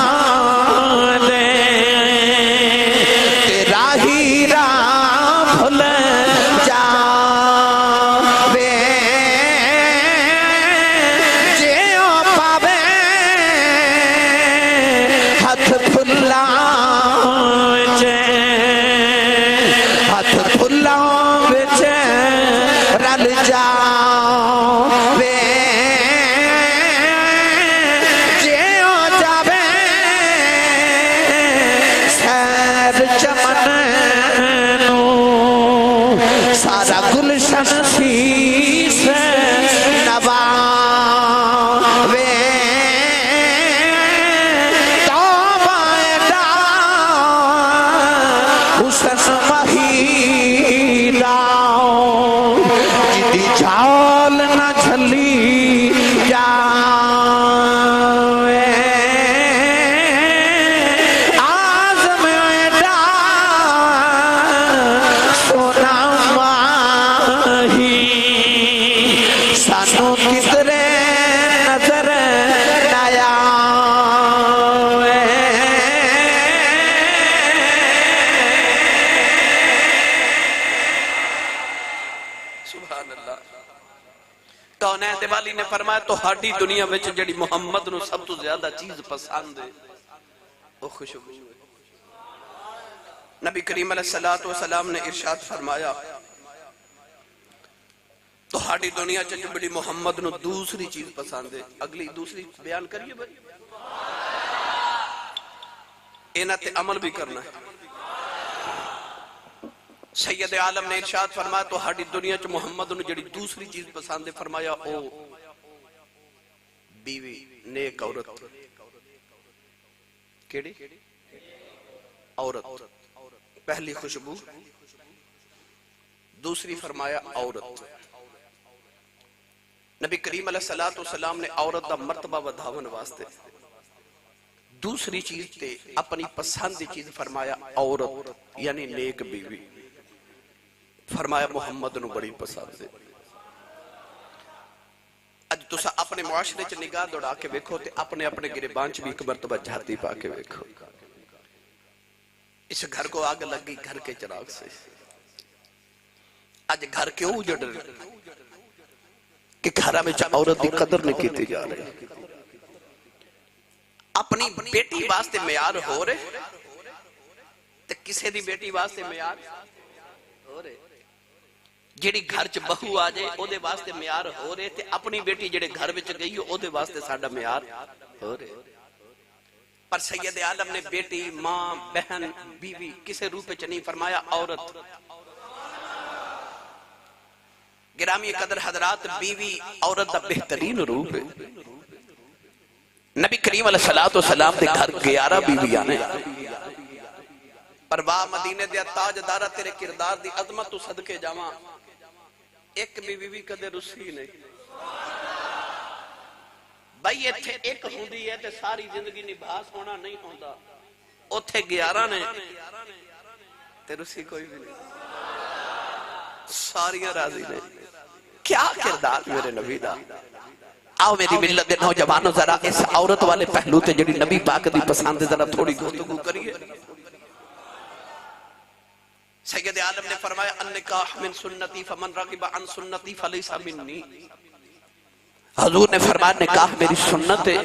سارا گلشن شیش نوا وے توبہ دا حسن مہیلا جدی جھال نہ جھلی جاوے آزم دا سونا سانو کترے نظر نایا سبحان اللہ کونین دیوالی نے فرمایا تو ہاڈی دنیا وچ جڑی محمد نو سب تو زیادہ چیز پسند ہے وہ خوشبو ہے نبی کریم علیہ السلام نے ارشاد فرمایا تو ہاڑی دنیا چاہتے بڑی محمد نو دوسری چیز پسند ہے اگلی دوسری بیان کریے بھائی اینا تے عمل بھی کرنا ہے سید عالم نے ارشاد فرمایا تو ہاڑی دنیا چاہتے محمد نو جڑی دوسری چیز پسند ہے فرمایا او بیوی نیک عورت کیڑی عورت پہلی خوشبو دوسری فرمایا عورت نبی کریم علیہ السلام نے عورت دا مرتبہ ودھاون واسطے دوسری چیز تے اپنی پسند چیز فرمایا عورت یعنی نیک بیوی، فرمایا محمد نو بڑی پسند ہے۔ اج تسا اپنے معاشرے چ نگاہ دوڑا کے ویکھو تے اپنے اپنے گریبان چ بھی ایک مرتبہ جھاتی پا کے ویکھو، اس گھر کو آگ لگی گھر کے چراغ سے، اج گھر کیوں اجڑ رہے کہ گھر میں عورت دی قدر نہیں کیتی جا رہی۔ اپنی بیٹی واسطے معیار ہو رہے تے کسے دی بیٹی واسطے معیار ہو رہے، جیڑی گھر چ بہو آ جائے او دے واسطے معیار ہو رہے تے اپنی بیٹی جیڑے گھر وچ گئی او دے واسطے ساڈا معیار ہو رہے۔ پر سید عالم نے بیٹی، ماں، بہن، بیوی کسے روپ وچ نہیں فرمایا عورت۔ گرامی قدر حضرات، بیوی عورت دا بہترین روپ ہے۔ نبی کریم علیہ السلام دے گھر 11 بیویاں نے، پر واہ مدینے دے تاجدارا تیرے کردار دی عظمت تو صدقے جاواں، ایک بیوی کدے رسی نہیں۔ بھائی ایتھے ایک ہوندی ہے تے ساری زندگی نبھاس ہونا نہیں ہوندا، اوتھے 11 نے تے رسی کوئی بھی نہیں، ساریاں راضی نے۔ کیا کردار میرے نبی دا۔ آؤ میری ملت دے نوجوانوں ذرا اس عورت والے پہلو تے جڑی نبی پاک دی پسند ذرا تھوڑی گفتگو کریے۔ سید عالم نے فرمایا النکاح من سنتی فمن رغب عن سنتی فلیس منی۔ حضور نے فرمایا نکاح میری سنت ہے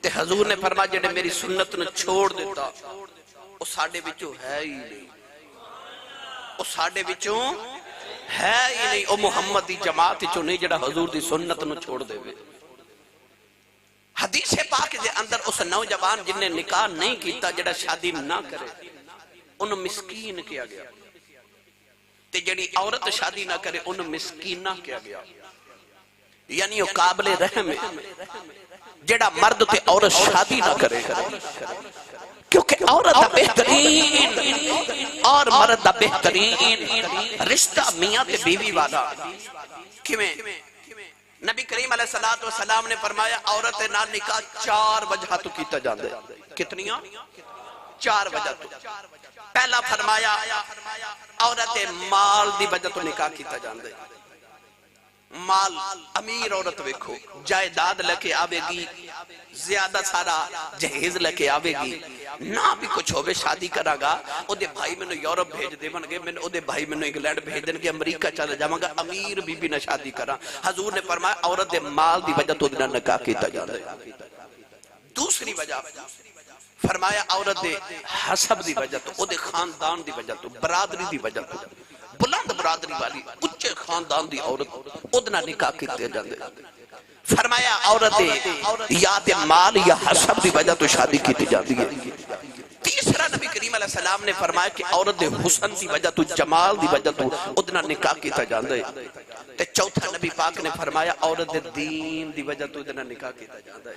تے حضور نے فرمایا جڑے میری سنت نے چھوڑ دیتا وہ ساڈے وچوں ہے ہی نہیں، وہ ساڈے وچوں ہے ہی نہیں، وہ محمد دی جماعت وچوں نہیں جڑا حضور دی سنت نو چھوڑ دے وے۔ حدیث پاک دے اندر اس نوجوان جن نے نکاح نہیں کیتا جڑا شادی نہ کرے انہوں مسکین کیا گیا، تے جڑی عورت شادی نہ کرے انہوں مسکین نہ کیا گیا، یعنی وہ قابل رحم ہے جڑا مرد تے عورت شادی نہ کرے، کیونکہ عورت دا بہترین اور مرد دا بہترین رشتہ میاں تے بیوی والا کیویں؟ نبی کریم علیہ السلام نے فرمایا عورت نال نکاح 4 وجہ تو کیتا جاندا ہے۔ کتنیاں؟ 4 وجہ تو۔ پہلا فرمایا عورت مال دی وجہ تو نکاح کیتا جاندا ہے۔ مال، امیر عورت ویکھو جائیداد لے کے آوے گی، زیادہ سارا جہیز لے کے آوے گی، نہ بھی کچھ ہوئے شادی کرا گا، او دے بھائی میں نے یورپ بھیج دے بن گے، او دے بھائی میں نے انگلینڈ بھیج دیں گے، امریکہ چلے جاؤں گا، امیر بھی بھی نہ شادی کرا۔ حضور نے فرمایا عورت دے مال دی وجہ تو دینا نکاح کیتا جاندا ہے۔ دوسری وجہ فرمایا عورت دے حسب دی وجہ تو، او دے خاندان دی وجہ تو، برادری دی وجہ تو، بلند برادری والی اچھے خاندان دی عورت ادنا نکاح کیتے جاندے۔ فرمایا عورت یا دے مال یا حسب دی وجہ تو شادی کیتی جاندی ہے۔ تیسرا نبی کریم علیہ السلام نے فرمایا کہ عورت دے حسن دی وجہ تو، جمال دی وجہ تو ادنا نکاح کیتا جاندے۔ تے چوتھا نبی پاک نے فرمایا عورت دے دین دی وجہ تو ادنا نکاح کیتا جاندے۔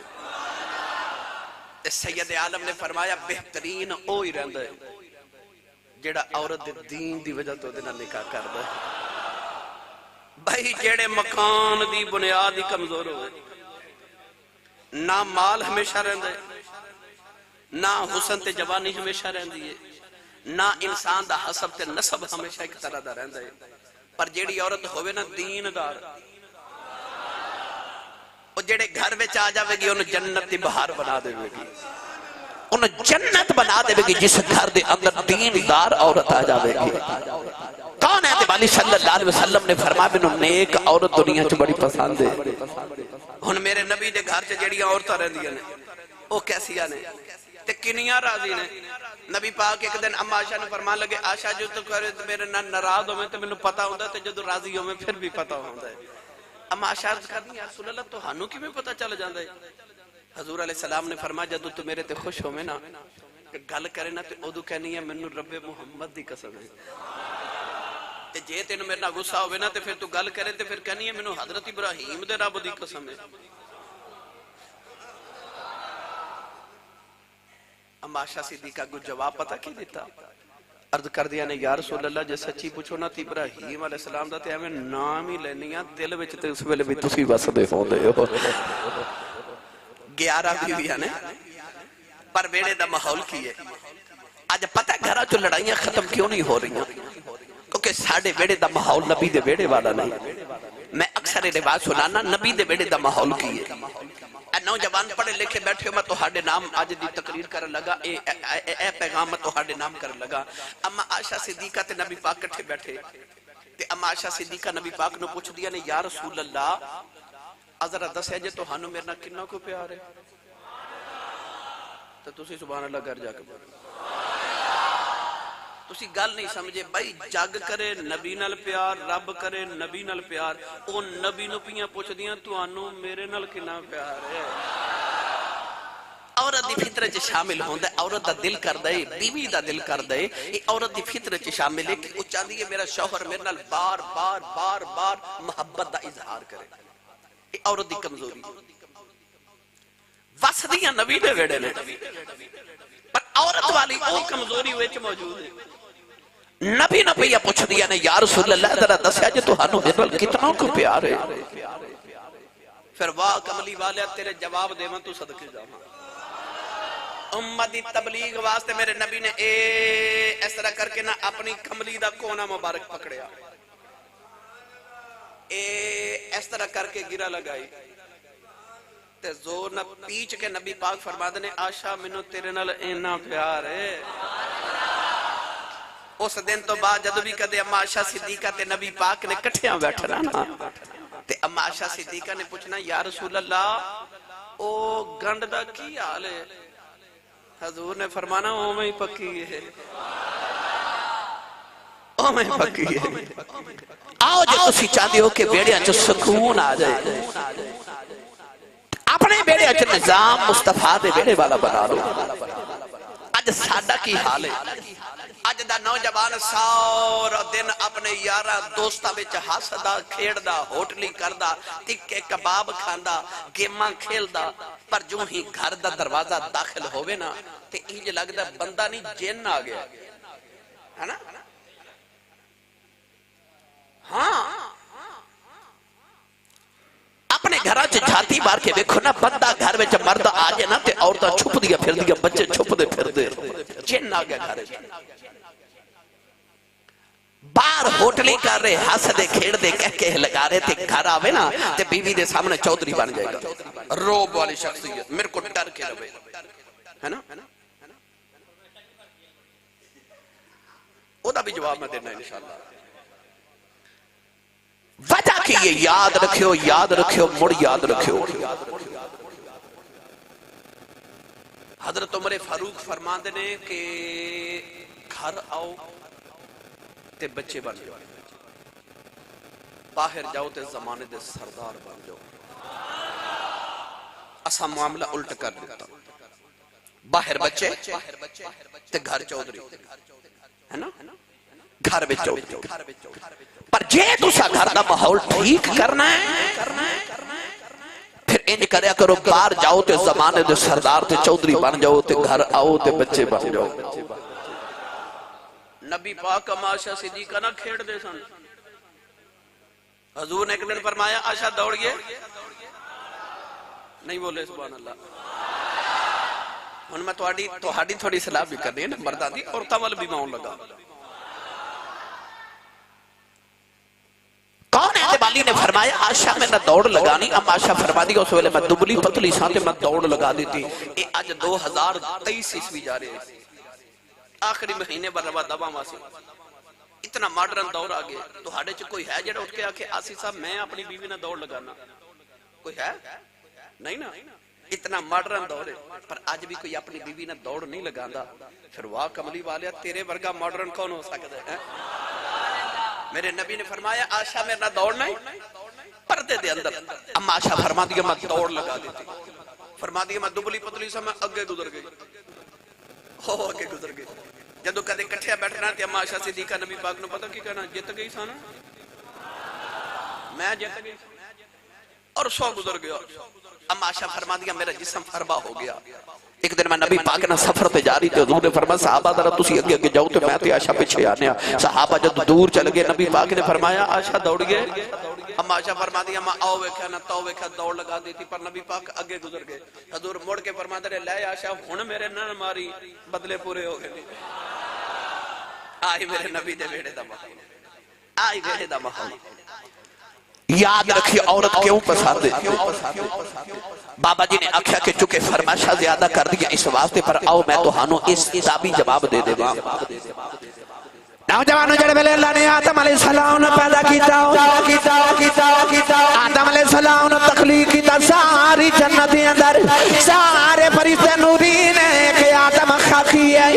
تے سید عالم نے فرمایا بہترین اوہی رہندا ہے جیڑا عورت دے دین دی وجہ تو دینا نکاح کردا ہے۔ بھائی جیڑے مکان دی بنیاد ہی کمزور ہوئے، نہ مال ہمیشہ رہندا ہے، نہ حسن تے جوانی ہمیشہ رہندی ہے، نہ انسان دا حسب تے نسب ہمیشہ ایک طرح دا رہندا ہے، پر جیڑی عورت ہوئے نا دیندار، وہ جیڑے گھر وچ آ جاوے گی انہوں جنت دی بہار بنا دے گی، انہوں جنت بنا دے گی جس گھر دے اندر دیندار عورت آ جاوے گی۔ کون ہے والی صلی اللہ علیہ وسلم نے فرمایا مینوں نیک عورت دنیا چ بڑی پسند ہے۔ ہن میرے نبی دے گھر چ جڑیاں عورتاں رہندیاں نے او کیسیاں نے تے کنیاں راضی نے۔ نبی پاک ایک دن اما عائشہ نے فرمان لگے عائشہ جو تو کرے میرے نال ناراض ہوے تے مینوں پتہ ہوندا تے جدوں راضی ہوے پھر بھی پتہ ہوندا ہے۔ اما عائشہ عرض کرنی یا رسول اللہ تہانوں کیویں پتہ چل جاندا ہے؟ حضور علیہ السلام نے فرمایا جدوں تو میرے تے خوش ہوے نا کہ گل کرے نا تے اودوں کہنی ہے مینوں رب محمد دی قسم ہے، تے جے تینوں میرے نال غصہ ہوے نا تے پھر تو گل کرے تے پھر کہنی ہے مینوں حضرت ابراہیم دے رب دی قسم ہے۔ اما عائشہ صدیقہ کو جواب پتہ کی دیتا؟ عرض کر دیا نے یا رسول اللہ جے سچی پوچھو نا تے ابراہیم علیہ السلام دا تے ہمیں نام ہی لینیاں دل وچ تے اس ویلے بھی تسی وسدے ہوندے ہو۔ 11 بیویاں نے پر بیڑے دا ماحول کی ہے آج پتہ گھرہ جو لڑائیاں ختم کیوں نہیں ہو رہی ہیں کیونکہ ساڑھے بیڑے دا ماحول نبی دے بیڑے والا نہیں میں اکثر رواج سنانا نبی دے بیڑے دا ماحول کی ہے نوجوان پڑھے لکھے بیٹھے میں تو ہاڑے نام آج دی تقریر کر لگا اے پیغام میں تو ہاڑے نام کر لگا اما عائشہ صدیقہ تے نبی پاک کٹھے بیٹھے تے اما عائشہ صدیقہ نبی پاک نے پوچھ دیا نے یا رسول اللہ ازرہ دس ہے جے تو ہانو میرنا کنہ کو پیار ہے تو تسی سبحان اللہ گھر جا کے بولو تسی گل نہیں سمجھے بھائی جگ کرے نبی نال پیار رب کرے نبی نال پیار او نبی نو پیاں پوچھ دیاں تو آنو میرے نال کنا پیار ہے عورت دی فطرت چ شامل ہوندا ہے عورت دا دل کردا ہے بیوی دا دل کردا ہے یہ عورت دی فطرت چ شامل ہے کہ او چاہندی ہے میرا شوہر میرے نال بار بار بار بار محبت دا اظہار کرے یہ عورت دی کمزوری وسدیاں نبی دے ویڑے نے پر عورت والی او کمزوری وچ موجود ہے نبی نہ پیا پوچھ دیا نے یا رسول اللہ ذرا دسیا جے تہانوں میرے نال کتنا کو پیار ہے پھر واہ کملی والے تیرے جواب دیواں تو صدقے جاواں امت دی تبلیغ واسطے میرے نبی نے اس طرح کر کے نہ اپنی کملی دا کونا مبارک پکڑیا اس طرح کر کے گرا لگائی تے زور نہ پیچ کے نبی پاک فرماتے نے آشا منو تیرے نال اینا پیار ہے اس دن تو بعد جدو بھی کدے اما عائشہ صدیقہ تے نبی پاک نے کٹھیاں بیٹھنا نا تے اما عائشہ صدیقہ نے پوچھنا یا رسول اللہ او گنڈ دا کی حال ہے حضور نے فرمانا او میں پکی ہے او میں پکی ہے آؤ جو تسی چاہتے ہو کہ بیڑیاں جو سکون آ جائے اپنے بیڑے اچھے نظام مصطفیٰ دے بیڑے والا بنا لو آج ساڑھا کی حال ہے آج دا نوجوان سارا دن اپنے یارہ دوستہ بچ ہاسدہ کھیڑدہ ہوٹلی کردہ تکے کباب کھاندہ گیماں کھیلدہ پر جو ہی گھر دا دروازہ داخل ہوئے نا تے انج لگدہ بندہ نہیں جن آ گیا ہے نا ہاں اپنے گھرہ چے جھاتی بار کے دیکھو نا بندہ گھر میں مرد آجے نا تے عورتہ چھپ دیا پھر دیا بچے چھپ دے پھر دے جن آ گیا گھر بار ہوٹلی کر رہے ہس دے کھیڑ دے کہہ کے لگا رہے تے گھر آوے نا تے بیوی دے سامنے چودھری بن جائے گا روب والی شخصیت میرے کو ڈر کے روے ہے نا او دا بھی جواب میں دینا انشاءاللہ وجہ کی یہ یاد رکھو مڑ یاد رکھو حضرت عمر فاروق فرماندے نے کہ گھر آؤ تے بچے بن جاؤ باہر جاؤ تے زمانے دے سردار بن جاؤ اسا معاملہ الٹ کر دیتا باہر بچے تے گھر چودھری ہے نا گھر بچ چودھری پر جے تسا گھر دا ماحول ٹھیک کرنا ہے پھر انج کریا کرو باہر جاؤ تے زمانے دے سردار تے چودھری بن جاؤ تے گھر آؤ تے بچے بن جاؤ نبی پاک اما عائشہ صدیقہ نہ کھیڑ دے سن حضور نے ایک دن فرمایا عائشہ دوڑیے نہیں بولے سبحان اللہ ہن میں تہاڈی تھوڑی صلاح بھی کرنی ہے نا مرداں دی عورتاں ول بھی ماؤں لگا کون ہے والی نے فرمایا عائشہ میں نہ دوڑ لگانی اما عائشہ فرما دی اس ویلے میں دبلی پتلی ساں تے میں دوڑ لگا دیتی اے اج 2023 عیسوی جا رہے ہیں آخری مہینے پر روا دبا ماسی اتنا ماڈرن دور آگے تو ہاڑے چھ کوئی ہے جڑا اٹھ کے آکے آسی صاحب میں اپنی بیوی نہ دوڑ لگانا کوئی ہے نہیں نا اتنا ماڈرن دور ہے پر آج بھی کوئی اپنی بیوی نہ دوڑ نہیں لگانا پھر واہ کملی والیا تیرے ورگا ماڈرن کون ہو سکتا ہے میرے نبی نے فرمایا عائشہ میں نہ دوڑنا ہے پردے دے اندر اما عائشہ فرما دیا میں دوڑ لگا دیتی فرما دیا میں دبلی پتلی سے میں اگے گزر گئی ہو کے گزر گئے جدو کدے کٹھیا بیٹھنا تے اما عائشہ صدیقہ نبی پاک نو پتہ کی کہنا جت گئی سانا میں جت گئی اور سو گزر گیا اما عائشہ فرما دیا میرا جسم فربا ہو گیا ایک دن میں نبی پاک نہ سفر تے جاری تے حضور نے فرمایا صحابہ ذرا تسی اگے اگے جاؤ تے میں تے عائشہ پیچھے آنے صحابہ جب دور چل گئے نبی پاک نے فرمایا عائشہ دوڑ گئے اما عائشہ فرما دی اما آؤ ویکھا نہ تو ویکھا دوڑ لگا دی تھی پر نبی پاک اگے گزر گئے حضور مڑ کے فرما دے لے عائشہ ہن میرے نہ ماری بدلے پورے ہو گئے آئی میرے نبی دے بیڑے دا ماحول آئی بیڑے دا ماحول یاد رکھی عورت کیوں پسند ہے بابا جی نے آکھیا کہ چونکہ فرمائشہ زیادہ کر دیا اس واسطے پر آؤ میں تو ہانو اس حسابی جواب دے دے نوجوانوں جڑے ویلے اللہ نے آدم علیہ السلام نے پیدا کیتا آدم علیہ السلام نے تخلیق کیتا ساری جنت دے اندر سارے فرشتے نورین ہے کہ آدم خاکی ہے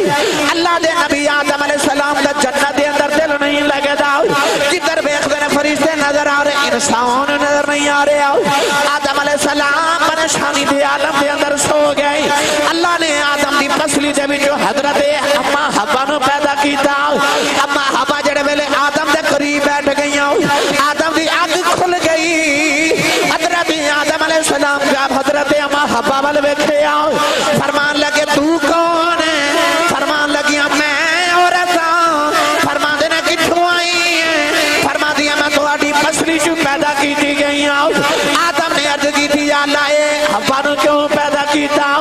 اللہ دے نبی آدم علیہ السلام دا جنت دے اندر دل نہیں لگے دا جدھر بیخدے نے فرشتے نظر آ رہے انسان نظر نہیں آ رہے آدم علیہ السلام پریشانی دے عالم دے اندر سو گئے اللہ نے آدم دی پسلی دے بھی جو حضرت اما حوا نو پیدا کیتا اما حوا جڑے ویلے آدم دے قریب بیٹھ گئی آدم دی آگ کھل گئی حضرت آدم علیہ السلام جب حضرت اما حوا والے ویکھے فرمان لگے تو کون ہے فرمان لگی میں عورت فرمان دینا کتھوں آئی ہے فرمان دیا میں تھوڑی پسلی جو پیدا کی دی گئی آدم نے عرض کی تھی اللہ حوا نو کیوں پیدا کیتا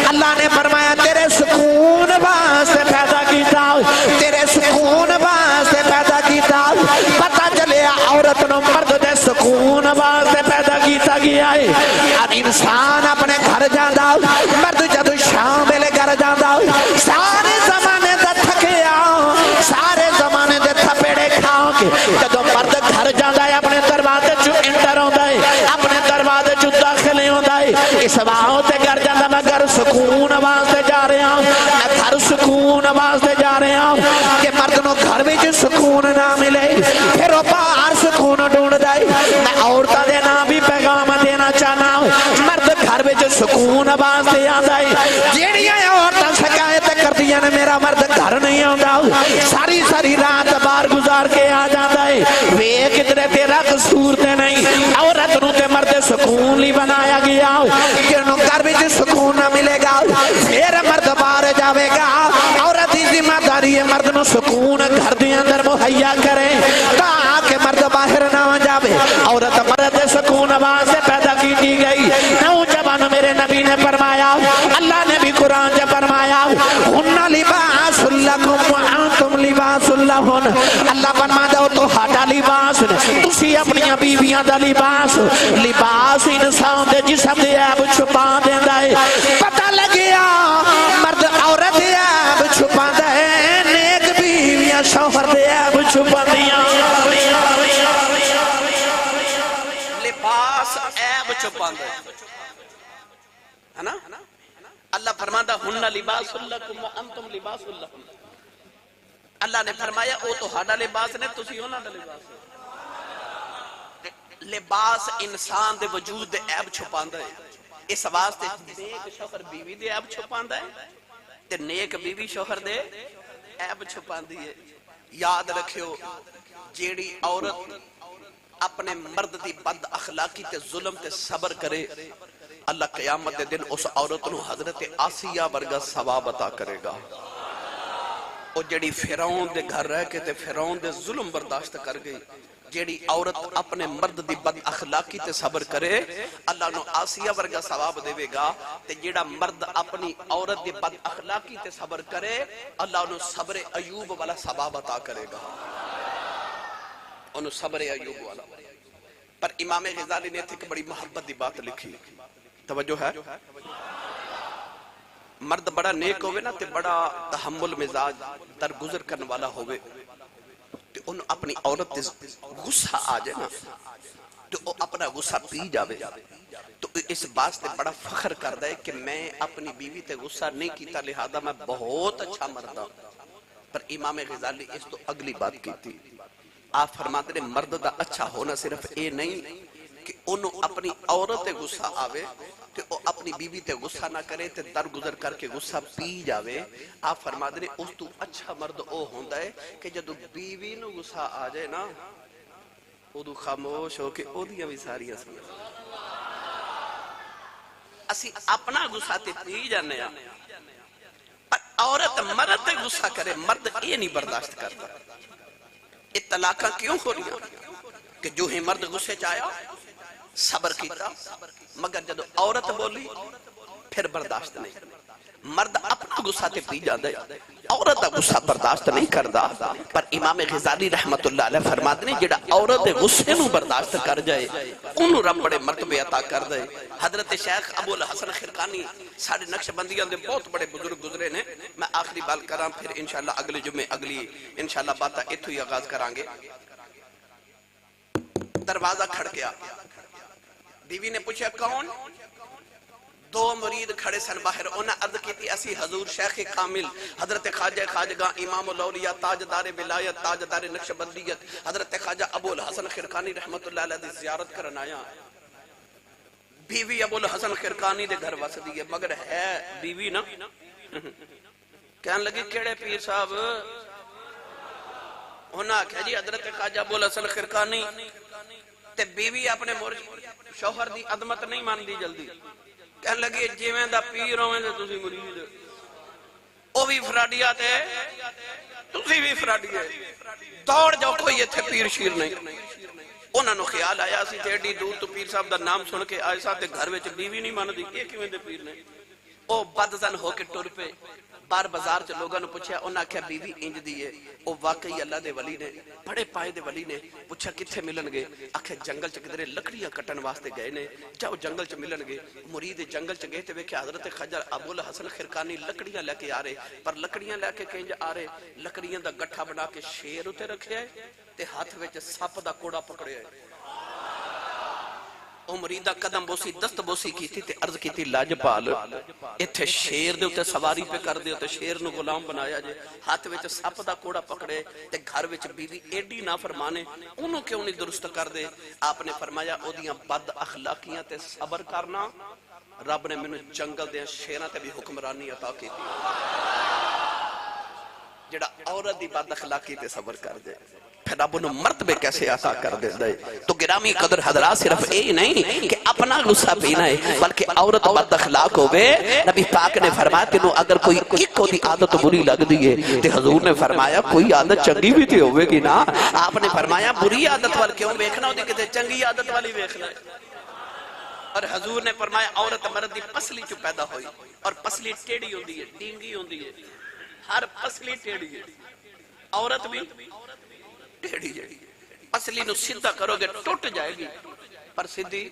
اللہ نے فرمایا تیرے سکون واسطے پیدا کیتا تیرے سکون واسطے پیدا کیتا پتہ چلے عورت نو مرد دے سکون واسطے پیدا کیتا گیا ہے اور انسان اپنے گھر جاندا مرد جدو شام ویلے گھر جاندا سارے زمانے دا تھکیا سارے زمانے دے تھپیڑے کھاؤ کے جدو مرد گھر جاندا ہے اپنے دروازے چو انٹر ہوندا ہے اپنے دروازے چو داخل ہوندا ہے اس واسطے گھر جاندا میں گھر سکون واسطے جا رہا ہوں میں گھر سکون واسطے جا رہا ہوں کہ مرد نو گھر وچ سکون نہ ملے پھر وہ باہر سکون ڈھونڈدا ہے میں عورتاں دے نام بھی پیغام دینا چاہنا مرد گھر وچ سکون واسطے آندا ہے جیڑیاں عورتاں شکایت کردیاں نے میرا مرد گھر نہیں آندا ساری ساری رات باہر گزار کے آ جاندا ہے وے کدھر تیرا قصور تے نہیں عورت نو تے مرد سکون لی بنایا گیا کہ نو گھر وچ سکون نہ ملے گا پھر مرد باہر جاوے گا عورت دی ذمہ داری ہے مرد نو سکون گھر دے اندر مہیا کرے تاکہ مرد باہر نہ جاوے عورت مرد سکون واسطے پیدا کی دی گئی نوجوان میرے نبی نے فرمایا اللہ نے بھی قرآن سے فرمایا ہن لباس لکم وانتم لباس لہن اللہ فرماتا ہو تو ہاڈا لباس تسی اپنی بیویاں دا لباس لباس انسان دے جسم دے عیب چھپا دیندا ہے پتہ لگیا مرد عورت دے عیب چھپاندا ہے نیک بیویاں شوہر دے عیب چھپاندیاں لباس عیب چھپاندا ہے نا اللہ فرماتا ہن لباس لکم وانتم لباس لہن اللہ نے فرمایا او تو ہاڈا لباس نے تسی انہاں دا لباس لباس انسان دے وجود دے عیب چھپاندا ہے اس واسطے نیک شوہر بیوی دے عیب چھپاندا ہے تے نیک بیوی شوہر دے عیب چھپاندی ہے یاد رکھیو جیڑی عورت اپنے مرد دی بد اخلاقی تے ظلم تے صبر کرے اللہ قیامت دے دن اس عورت نو حضرت آسیہ ورگا ثواب عطا کرے گا او جڑی فرعون دے گھر رہ کے تے فرعون دے ظلم برداشت کر گئی جیڑی عورت اپنے مرد دی بد اخلاقی تے صبر کرے اللہ نو آسیہ ورگا ثواب دے گا تے جیڑا مرد اپنی عورت دی بد اخلاقی تے صبر کرے اللہ نو صبر ایوب والا ثواب عطا کرے گا انہوں صبر ایوب والا پر امام غزالی نے ایک بڑی محبت دی بات لکھی توجہ ہے مرد بڑا نیک ہوئے نا تے بڑا تحمل مزاج درگزر کرنے والا ہوئے تے انہوں اپنی عورت تے غصہ آ جائے نا تو وہ اپنا غصہ پی جاوے تو اس بات تے بڑا فخر کر دے کہ میں اپنی بیوی تے غصہ نہیں کیتا لہذا میں بہت اچھا مردہ پر امام غزالی اس تو اگلی بات کی تھی آپ فرماتے ہیں مرد دا اچھا ہونا صرف اے نہیں کہ انہوں اپنی عورت تے غصہ آوے کہ وہ اپنی بیوی تے غصہ نہ کرے تے درگزر کر کے غصہ پی جاوے آپ فرماتے ہیں اس تو اچھا مرد او ہوندہ ہے کہ جدو بیوی نو غصہ آ جائے نا ادو خاموش ہو کے او دیاں بھی ساریاں سمجھ اسی اپنا غصہ تے پی جانے پر عورت مرد تے غصہ کرے مرد یہ نہیں برداشت کرتا یہ طلاقہ کیوں ہو رہی ہیں کہ جو ہی مرد غصے چایا صبر کیتا، مگر جدو عورت بولی پھر برداشت نہیں۔ مرد اپنا غصہ تے پی جاندے، عورت دا غصہ برداشت نہیں کردا، پر امام غزالی رحمت اللہ علیہ فرماتے ہیں جڑا عورت دے غصے نو برداشت کر جائے انہوں رب بڑے مرتبے عطا کر دے۔ حضرت شیخ ابو الحسن خرقانی سارے نقش بندیاں دے بہت بڑے بزرگ گزرے نے۔ میں آخری بات کراں پھر انشاءاللہ اگلے جمعے اگلی انشاءاللہ باتاں اتھو ہی آغاز کرانگے۔ دروازہ کھڑکیا، بیوی نے پوچھا کون؟ دو مرید کھڑے سن باہر، انہاں عرض کی تھی اسی حضور شیخ کامل حضرت خواجہ خواجگاہ امام الاولیاء تاجدار ولایت تاجدار نقشبندیت حضرت خواجہ ابو الحسن خرقانی رحمت اللہ علیہ دی زیارت کرن آیا۔ بیوی ابو الحسن خرقانی دے گھر وس دی ہے، مگر ہے بیوی نا کہنے لگی کیڑے پیر صاحب؟ انہاں کہا جی حضرت خواجہ ابو الحسن خرقانی تے بیوی اپنے شوہر دی عظمت نہیں مان دی جلدی، کہنے لگی جیویں دا پیر ہوئیں دے تسی مرید او بھی فراڈیات ہے تسی بھی فراڈی ہے، دوڑ جاؤ کوئی اتھے پیر شیر نہیں۔ انہاں نو خیال آیا سی تے ایڈی دور تو پیر صاحب دا نام سن کے آئے ساتھ گھر وچ بیوی نہیں مان دی، یہ کیویں دے پیر نے؟ او بدزن ہو کے ٹر پہ بار بازار چ لوگاں نو پوچھا، انہاں کہا بیوی انج دی ہے۔ او واقعی اللہ دے ولی نے، بڑے پائے دے ولی نے۔ پوچھا کتھے ملن گے؟ آکھے جنگل چ کدھرے لکڑیاں کٹن واسطے گئے نے، جاؤ جنگل چ ملن گے۔ مرید جنگل چ گئے تے ویکھیا حضرت خواجہ ابو الحسن خرقانی لکڑیاں لے کے آ رہے، پر لکڑیاں لے کے کنج آ رہے، لکڑیاں دا گٹھا بنا کے شیر اتے رکھیا ہے تے ہاتھ وچ سپ دا کوڑا پکڑیا ہے۔ او مریدہ قدم بوسی دست بوسی کی تھی تے عرض کی تھی لاجپال اتھے شیر دے اتے سواری پہ کر دے تے شیر نو غلام بنایا جے، ہاتھ وچ سپ دا کوڑا پکڑے تے گھر وچ بیوی ایڈی نہ فرمانے انہوں کیوں نہیں درست کر دے؟ آپ نے فرمایا او دیاں بد اخلاقیاں تے صبر کرنا، رب نے میں جنگل دے شیراں تے بھی حکمرانی عطا کی تھی۔ جڑا عورت دی بد اخلاقی تے صبر کر دے پھر رب انہوں مرتبے کیسے عطا کر دے دے۔ تو گرامی قدر حضرات صرف اے نہیں کہ اپنا غصہ پینا ہے بلکہ عورت بد اخلاق ہوئے۔ نبی پاک نے فرمایا تینوں اگر کوئی ایک دی عادت بری لگ دیئے تے حضور نے فرمایا کوئی عادت چنگی بھی تے ہوئے گی نا۔ آپ نے فرمایا بری عادت وال کیوں بیکھنا ہوتی کہ چنگی عادت والی بیکھنا ہے۔ اور حضور نے فرمایا عورت مرد دی پسلی چو پیدا ہوئی اور پسلی ٹیڑی ہوندی ہے، ڈینگی ہوندی ہے، ہر پسلی ٹیڑی ہے، عورت بھی ٹیڑی جائے گی۔ پسلی نو سیدھا کرو گے ٹوٹ جائے گی پر سیدھی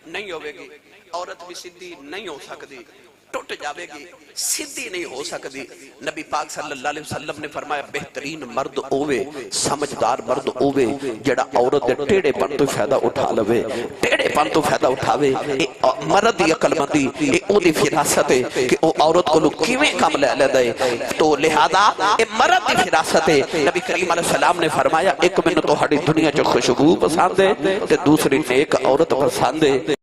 نہیں ہوئے گی، عورت بھی سیدھی نہیں ہو سکتی، ٹوٹ جاوے گی، سیدھی نہیں ہو سکتی۔ نبی پاک صلی اللہ علیہ وسلم نے فرمایا بہترین مرد اوے سمجھدار مرد اوے جڑا عورت دے ٹیڑے پن تو فائدہ اٹھا لوے، ٹیڑے پن تو فائدہ اٹھاوے۔ مرد دی عقل مندی اے او دی فراست ہے کہ او عورت کو لوگ کیویں کم لے لے دے، تو لہذا اے مرد دی فراست ہے۔ نبی کریم علیہ السلام نے فرمایا ایک من تو ہڑی دنیا چ خوشبو پسند ہے تے دوسری نیک عورت پسند ہے۔